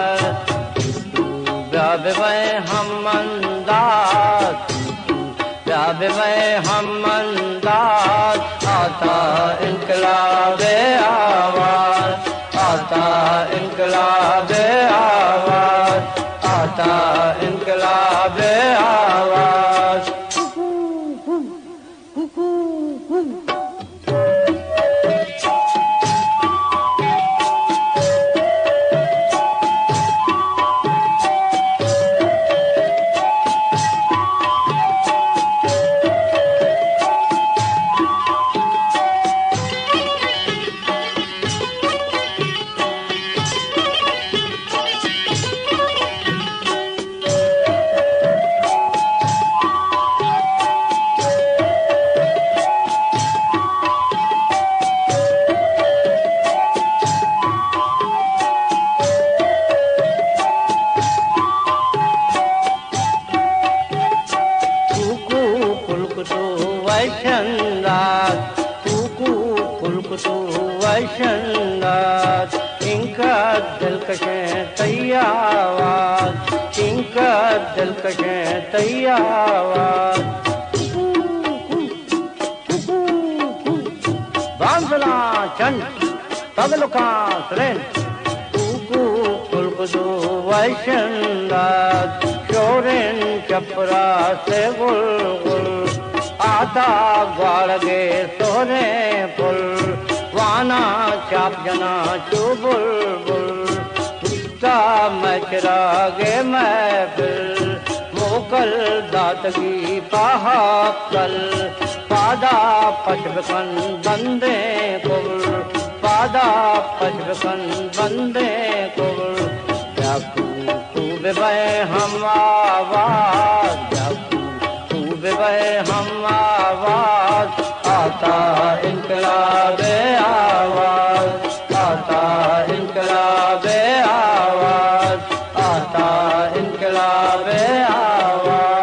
ब्याबे हम मंदात ब्याबे हम मंदात आता इनकलाबे आवाज आता इनकलाबे आवाज आता इनकलाबे आवाज दिलकशें तैयार बांसला चंद तगलुका सुरेन कूकू कुलकुदू वैशंदाज शोरेन चपरा से गुलगुल आता ग्वाड़गे सोरे पुल वाना चाप जना चुबुलबुल उसका मचरागे महफिल मोकल दातगी पहाकल पादा पशबकन बंदे कुल पादा पशबकन बंदे कुल जाकू खूब बे हम आवाज जाकू खूब बे हम आवाज आता इनकलाबे आवाज आता इनकलाबे आवाज आता इनकलाबे आवाज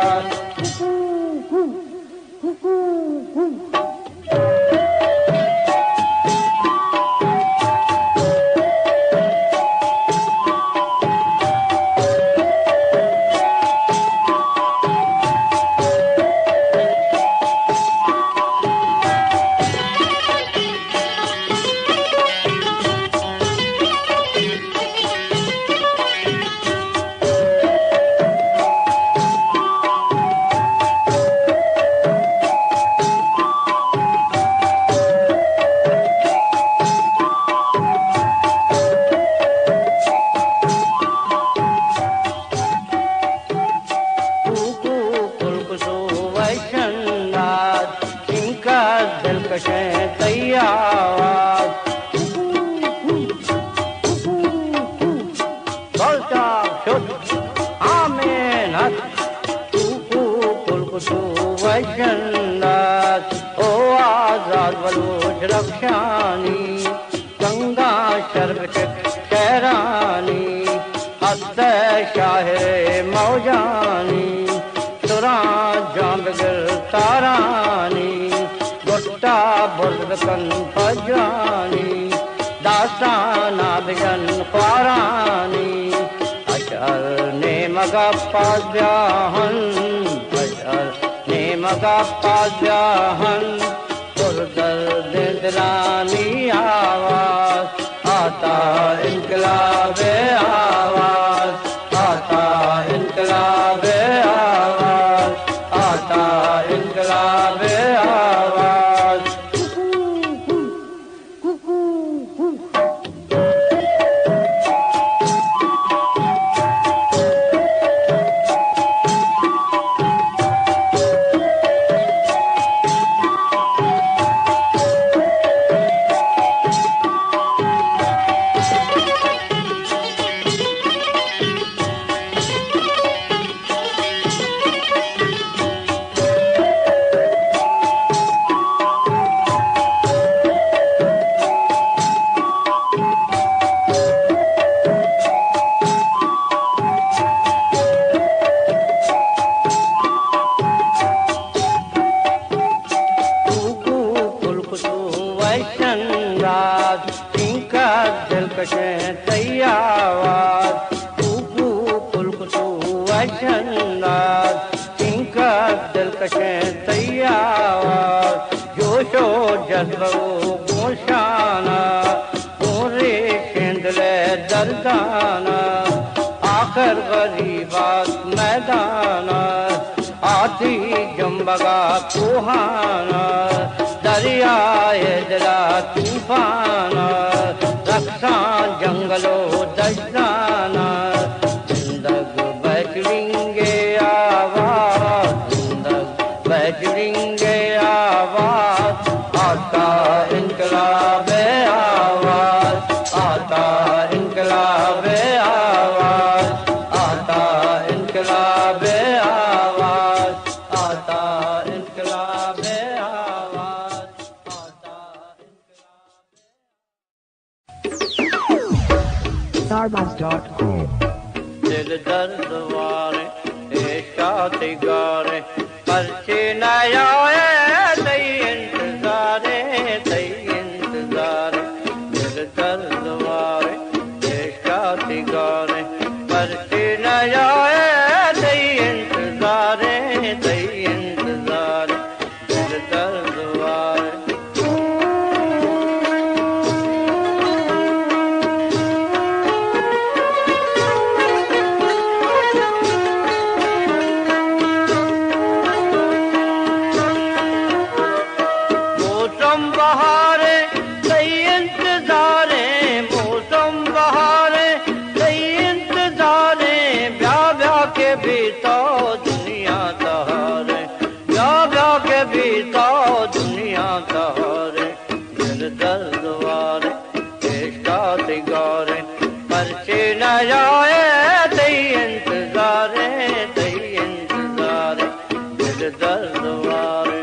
रक्षानी गंगा शरबत शहरानी हस्त शाहरे मौजानी सुरा जामगर तारानी गुट्टा बुर्दकन फजानी दास्ताना बिजन ख्वारानी अशर ने मगा पाद्याहन अशर ने मगा पाद्याहन दर्द दिलानी आवाज आता इनकलाबे आवाज आता इनकलाबे आवाज आता इनकलाबे आवाज आखिर गरीबात मैदाना आती जम्बगा कुहाना दरियाए दिला तूफाना रक्षा जंगलो दशनाना जिंदग बैठेंगे आवाज जिंदग बैठेंगे आवाज आता इनकलाबे आवाज आता इनकलाबे आवाज आता इनकलाबे आवाज आता इनकलाबे आवाज आता इनकलाबे Starbuzz.com दिल दर्द वारे शादी गारे पर्चे नया तई इंतजारे दिल दर्द वारे शादी गारे पर्चे नया तई दर्द वारे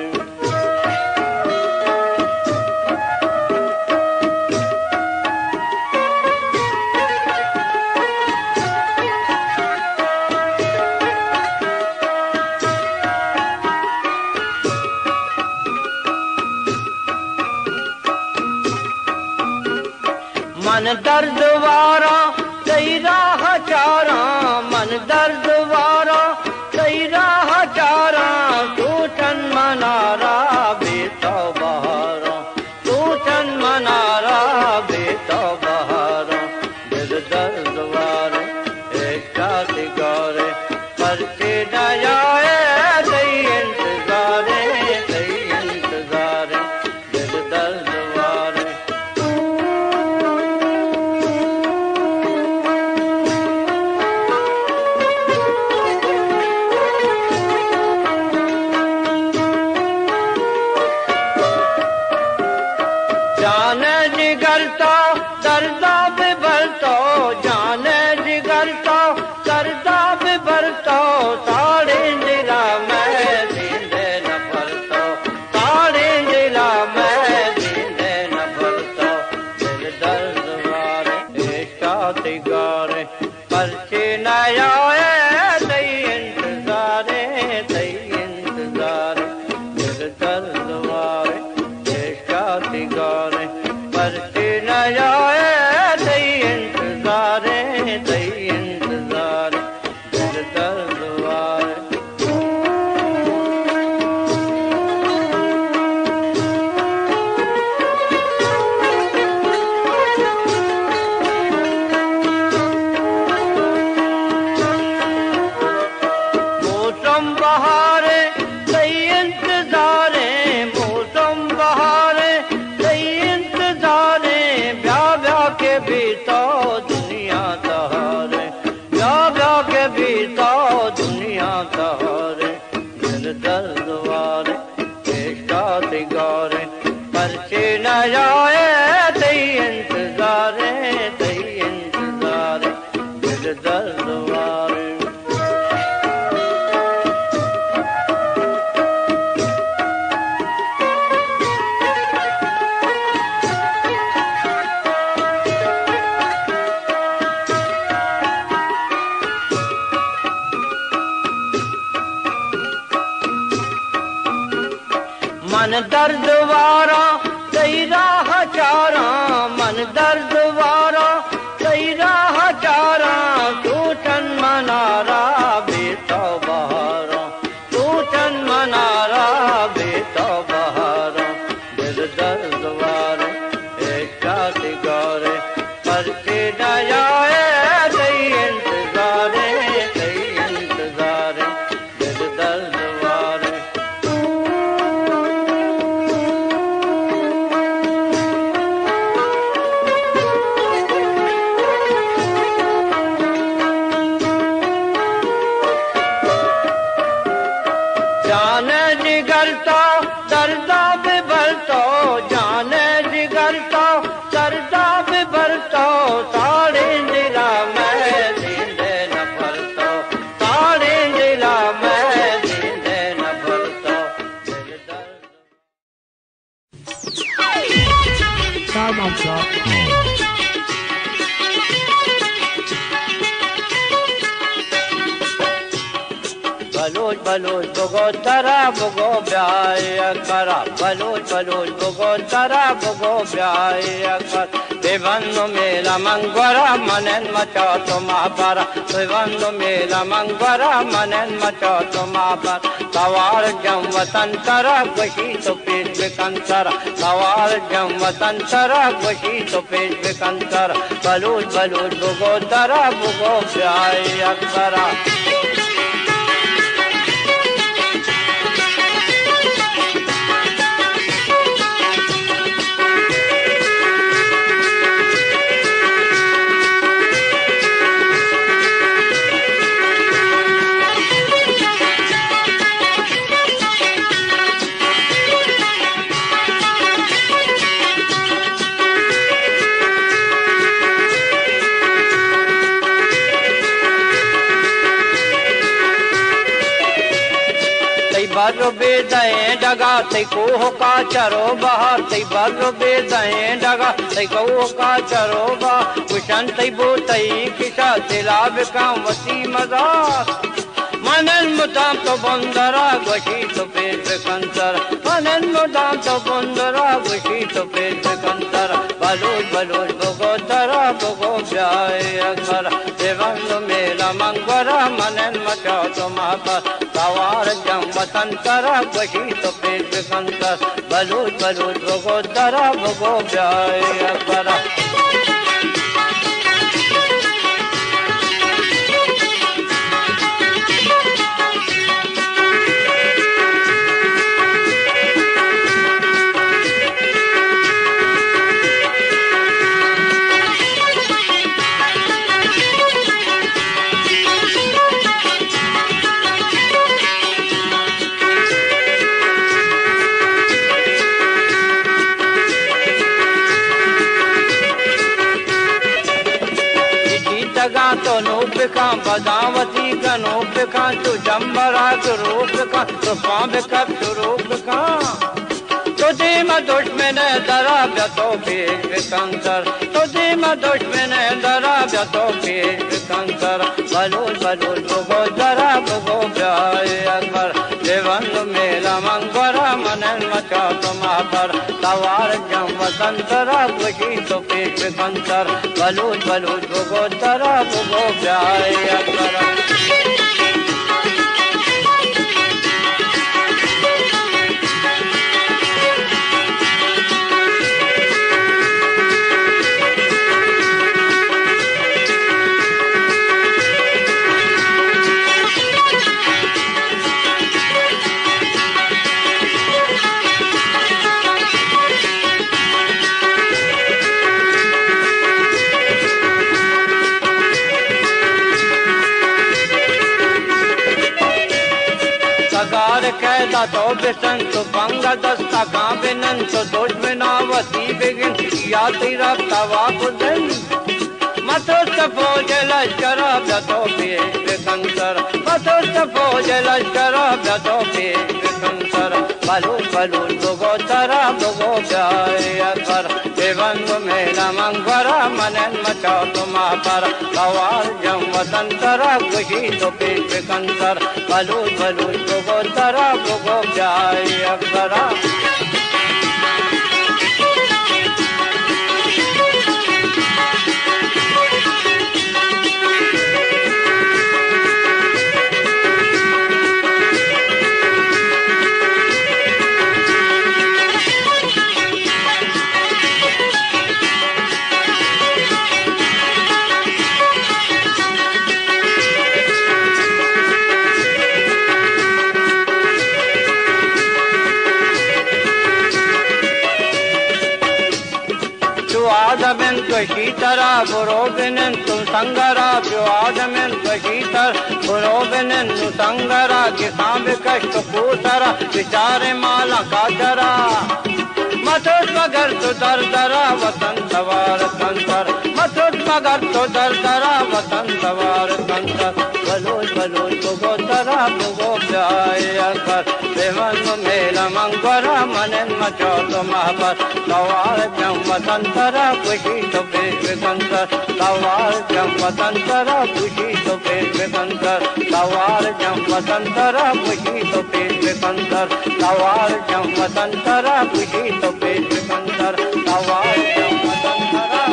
मन दर्द वारा कई राह चारा मन दर्द वारा कई राह चारा तू चन मनारा बेतो बहारा तू चन मनारा बेतो बहारा दिल दर्द वारे एक गौरे पर के न जाए कई इंतजारे दिल दर्द वारे जाने जिगरता दर्दा बिभरतो जाने जिगरता दर्दा बिभरतो ताड़े जिला मैं दीदे न भरतो ताड़े जिला मैं दीदे न भरतो दिल दर्द वारे इश्काती गारे परचे न आए तई इंतजारे दिल दर्द वारे इश्काती गारे परचे न आए तई इंतजारे दिल दर्द वारे मौसम बहारे कई इंतजारे मौसम बहारे कई इंतजारे ब्याह ब्याह के भी तो दुनिया तहारे ब्याह ब्याह के भी तो दुनिया तहारे दिल दर्द वारे इश्काती गारे परचे न जाए तई इंतजारे दिल दर्द वारे मन दर्द वारा कई राह चारा मन दर्द वारा कई राह चारा तू चन मनारा बेतो बहारा तू चन मनारा बेतो बहारा दिल दर्द वारे इश्काती गारे परचे न आए तई इंतजारे दिल दर्द वारे जाने जिगरता दर्दा बिभरतो जाने जिगरता दर्दा बिभरतो ताड़े जिला मैं दीदे न भरतो ताड़े जिला मैं दीदे न भरतो दिल दर्द Starbucks.com. बलूच बलूच बुगो तरा बुगो ब्याय करा बलूच बलूच बुगो तरा बुगो ब्याय कर बेबंदु मेला मंगवरा मनन मचो तुम्हारा बेबंदु मेला मंगवरा मनन मचो तुम्हारा सवार जम वतन तरा खुशी तो पेट बिकंसरा सवार जम वतन तरा खुशी तो पेट बिकंसरा बलूच बलूच बुगो तरा बुगो ब्याय करा बर बेदए डगा तई कोह का चरो बहा तई बर बेदए डगा तई कोह का चरो बहा कुशन तई बो तई किशा दिलाब का वसी मजार मनन मुदाम तो बंदरा गोशी तो पेट कंतर मनन मुदाम तो बंदरा गोशी तो पेट कंतर बलूज बलूज भगो तरा भगो जाए अगर देवंग मेला मंगरा मनन मचा तो मापर सवार जम वसंतरा गोशी तो पेट कंतर बलूज बलूज भगो तरा भगो जाए अगर तो नूप का बदावती का नूप का तू जम्बरा तो रूप का तो पाँव का तो रूप का तुझे में दुश्मन दरा तो फिर कंकर तुझे में दुश्मन दरा तो फिर कंकर बलूल बलूल भगो दरा भगो जाए अकबर देवन मेरा मंगरा मनन मचा तुम्हार सवार जम वसंतरा खुशी तो फिर कंकर बलूल बलूल भगो दरा भगो जाए अकबर कैदा तो बिसन तो पंगा दस्ता का बिनन तो दुश्मना वसी बिगिन या तेरा तवा बुदन मतो सफोज लश्करा बतो पे कंकर मतो सफोज लश्करा बतो पे कंकर बलूल बलूल भगो तरा भगो जाए अकर देवन मेरा मंगरा मनन मचा तुम्हार पर सवार जम वसंतरा खुशी तो पेट कंकर बलूल बलूल भगो तरा भगो जाए अकबरा आदमें तो शीतरा बुरोबिनें तुम संगरा प्यो आदमें तो शीतर बुरोबिनें नु संगरा किसाब कष्ट पूतरा विचारे माला काचरा मथुर मगर तो दरदरा वसंत वार संतर मथुर मगर तो दरदरा वसंत वार संतर बलूल बलूल भगो तरा भगो जाए अकर देवन मेरा मंगरा मनन मचो तुम्हार सवार जम वसंतरा खुशी तो पेट कंकर सवार जम वसंतरा खुशी तो पेट कंकर सवार जम वसंतरा खुशी तो पेट कंकर सवार जम वसंतरा खुशी तो पेट कंकर सवार जम वसंतरा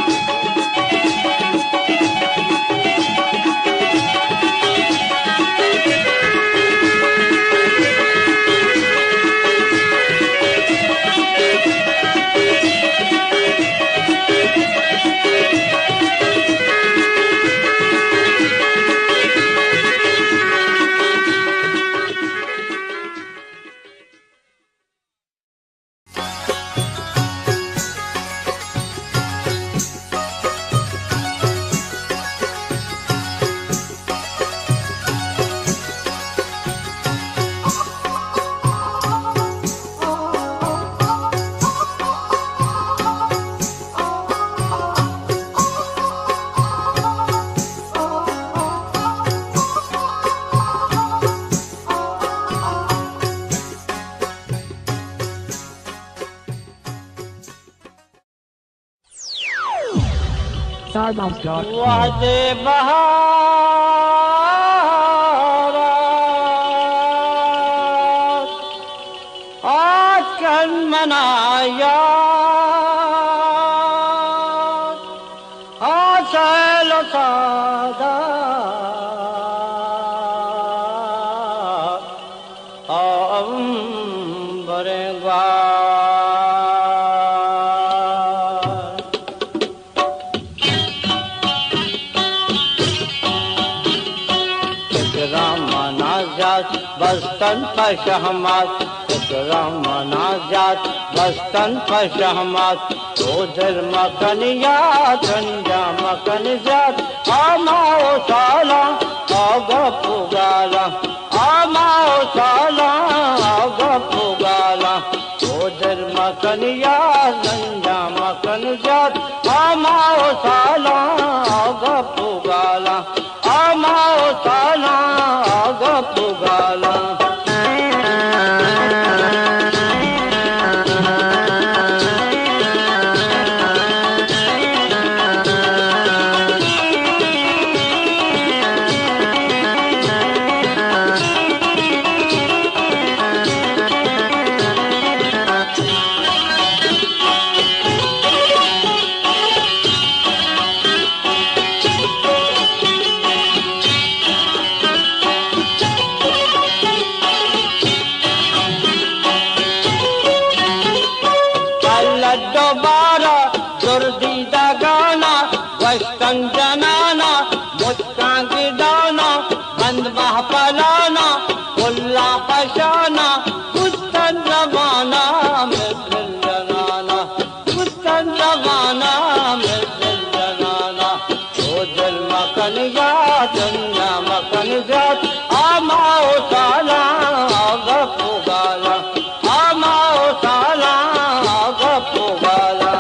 Stardust.com. वादे बहारा आज कल मनाया आज लो सादा बस्तन पर शहमात इकराम मनाजात बस्तन पर शहमात ओ दिल मकनिया झंडा मकन जात आमाओ साला आगा पुगाला आमाओ साला आगा पुगाला ओ दिल मकनिया झंडा मकन जात आमाओ साला आगा पुगाला आमाओ साला आगा पुगाला दोबारा दुर्दीदा गाना वस्तन जनाना मुस्का गिदाना बंद मह पलाना उल्ला पशाना कुस्तन जमाना मिसल जनाना कुस्तन जमाना मिसल जनाना ओ दिल मकन या दुनिया मकन जात आमाओ साला आगा पुगाला आमाओ साला आगा पुगाला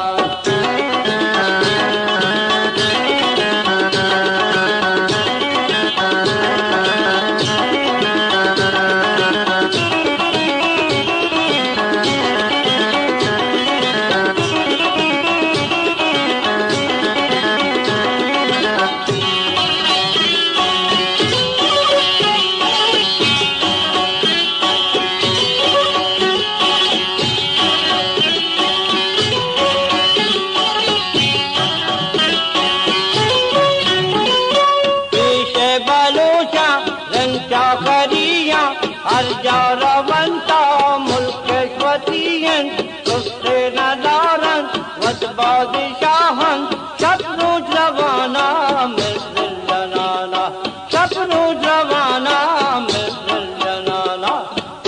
हर जारवंता मुल्केश्वतियन तुस्से नदारन वद बादशाहन शत्रु जवाना मिसल जनाना शत्रु जवाना मिसल जनाना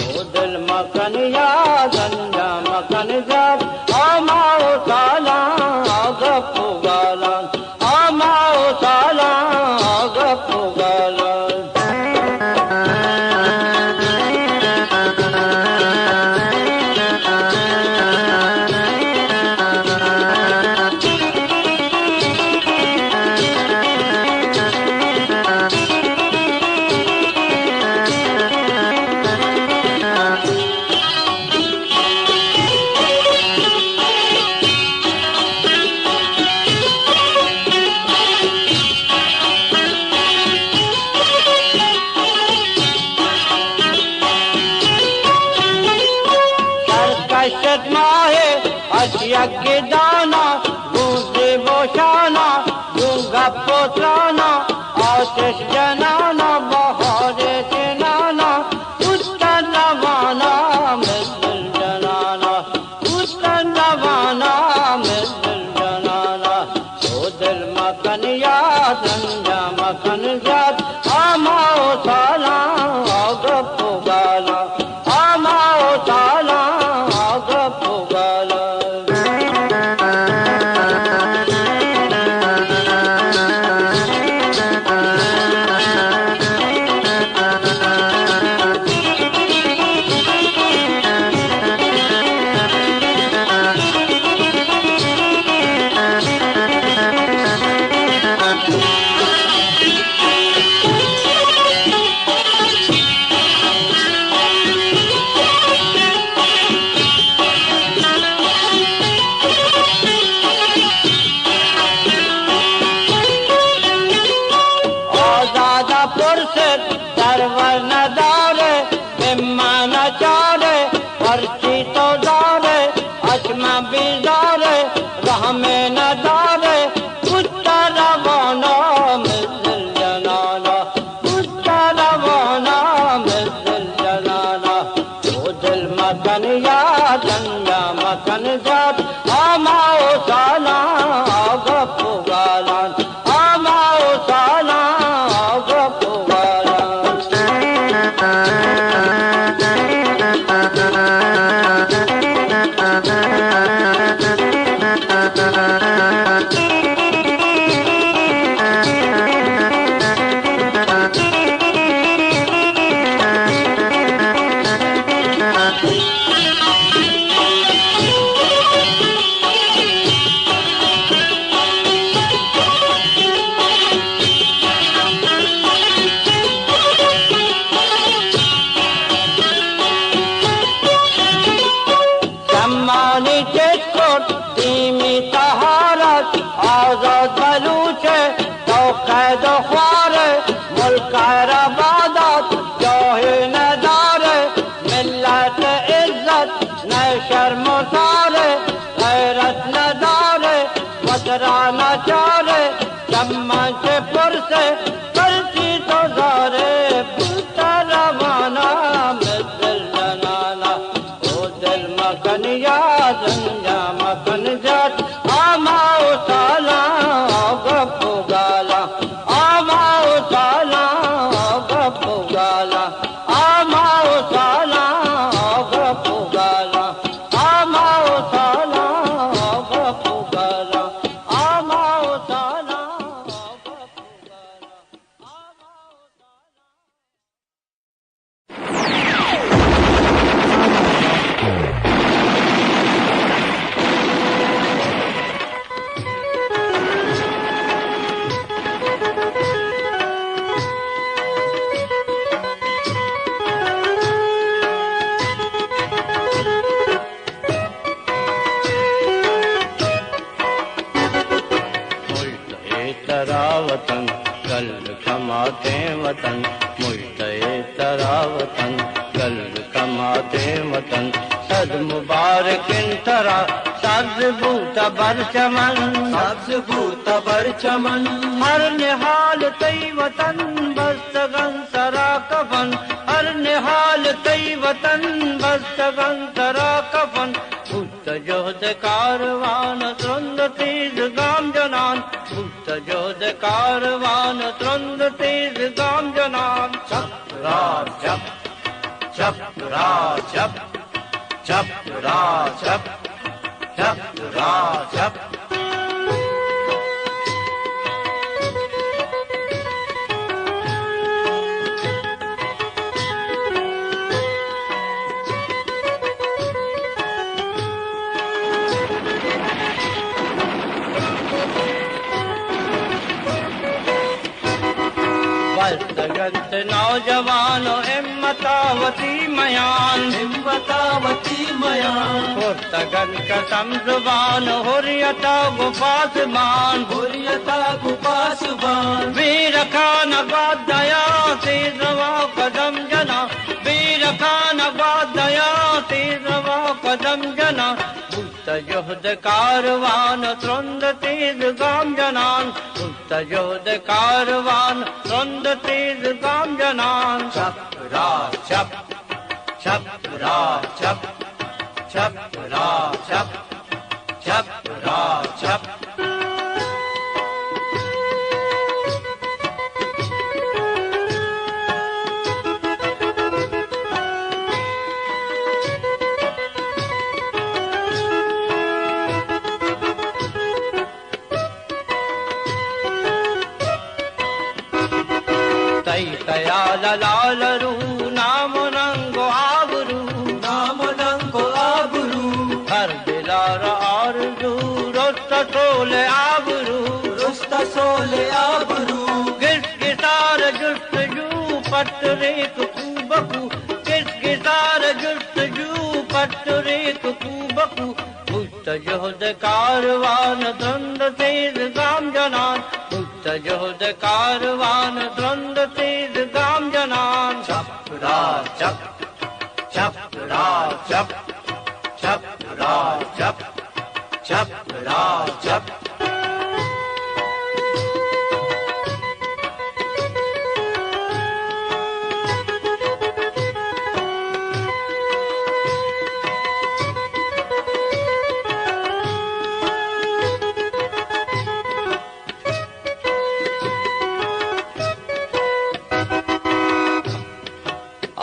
ओ दिल मकन या गंजा मकन जात आमाओ साला आगा पुगाला आमाओ साला आगा पुगाला माहे अशयज्ञ दाना गूंजे बोशाना गूंगा पोत्राना आतिश जनाना बहारे चनाना उसका नवाना मिसल जनाना उसका नवाना मिसल जनाना ओ दिल मकन या झंडा मकन जात आमाओ साला आगा पुगाला आमाओ साला आगा पुगाला न चारे पर्ची तो दारे अचमा बिजारे राह में न दारे कुत्ता रवाना मिसल जनाना कुत्ता रवाना मिसल जनाना ओ दिल मकन या जंगा मकन जात आमाओ साला गप्पू गालान आमाओ साला गप्पू आजाद बलूच तो कैद ख्वार मुल्क आबादत जोहे नदार मिल्लत इज्जत न शर्म सार गैरत नदार मदरा नचार चम्मच पुरसे करती तो जारे पुता रवाना मिसल जनाना ओ दिल मकन या जंजा मकन जात आमाओ साला गप्पू गाला आमाओ साला गप्पू गाला आमाओ साला गप्पू गाला आमाओ साला गप्पू गाला आमाओ साला गप्पू गाला आमाओ वतन कल कमाते वतन मुझते तरा वतन कल कमाते वतन सद मुबारक तरा सब्ज बूता बरचमन हर निहाल तई वतन बस्तगन सरा कफन हर निहाल तई वतन बस्तगन सरा कफन जोद कारवान तुरंद तेज गाम जनान जोद कारवान तुरंद तेज गाम जनान चप रा चप चप रा चप चप रा चप चप रा चप जगत नौजवानो हिम्मतावती मयान पुर्तगन कसम जुबान हुर्रियता गुफासबान वीर खान आबाद दया तेज रवा कदम जना वीर खान आबाद दया तेज रवा कदम जना जोहद कारवान तुरंद तेज गाम जनान जोहद कारवान तुरंद तेज गाम जनान चप रा चप चप रा चप चप रा चप चप रा चप तया लालरू नाम रंगो आबरू हर दिलार आरज़ू रुस्ता सोले आबरू गिस गिसार जुस्तजू पटरेक खूबकू गिस गिसार जुस्तजू पटरेक खूबकू मुस्तजोद कारवान द्वंद तेज गाम जनान मुस्तजोद कारवान द्वंद तेज गाम जनान चप रा चप chop, raw, chop, chop, raw, chop, chop, raw, chop.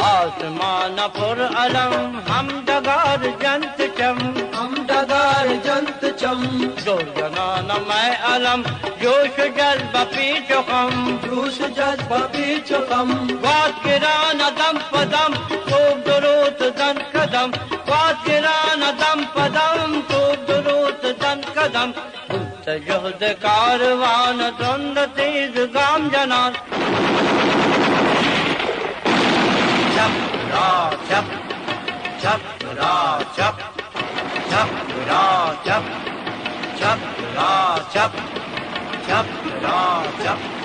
आसमान पुर अलम हम डगार जंत चम, हम डगार जंत चम, जो जनान मैं अलम जोश जज्ब पीछो कम, जोश जज्ब पीछो कम, वाद किरान दम पदम खूब दुरूत दन कदम, वाद किरान दम पदम खूब दुरूत दन कदम, जुहद कारवान द्वंद तेज गाम जनान. Chop, raw, chop, chop, raw, chop, chop, raw, chop, chop, raw, chop, chop, raw, chop.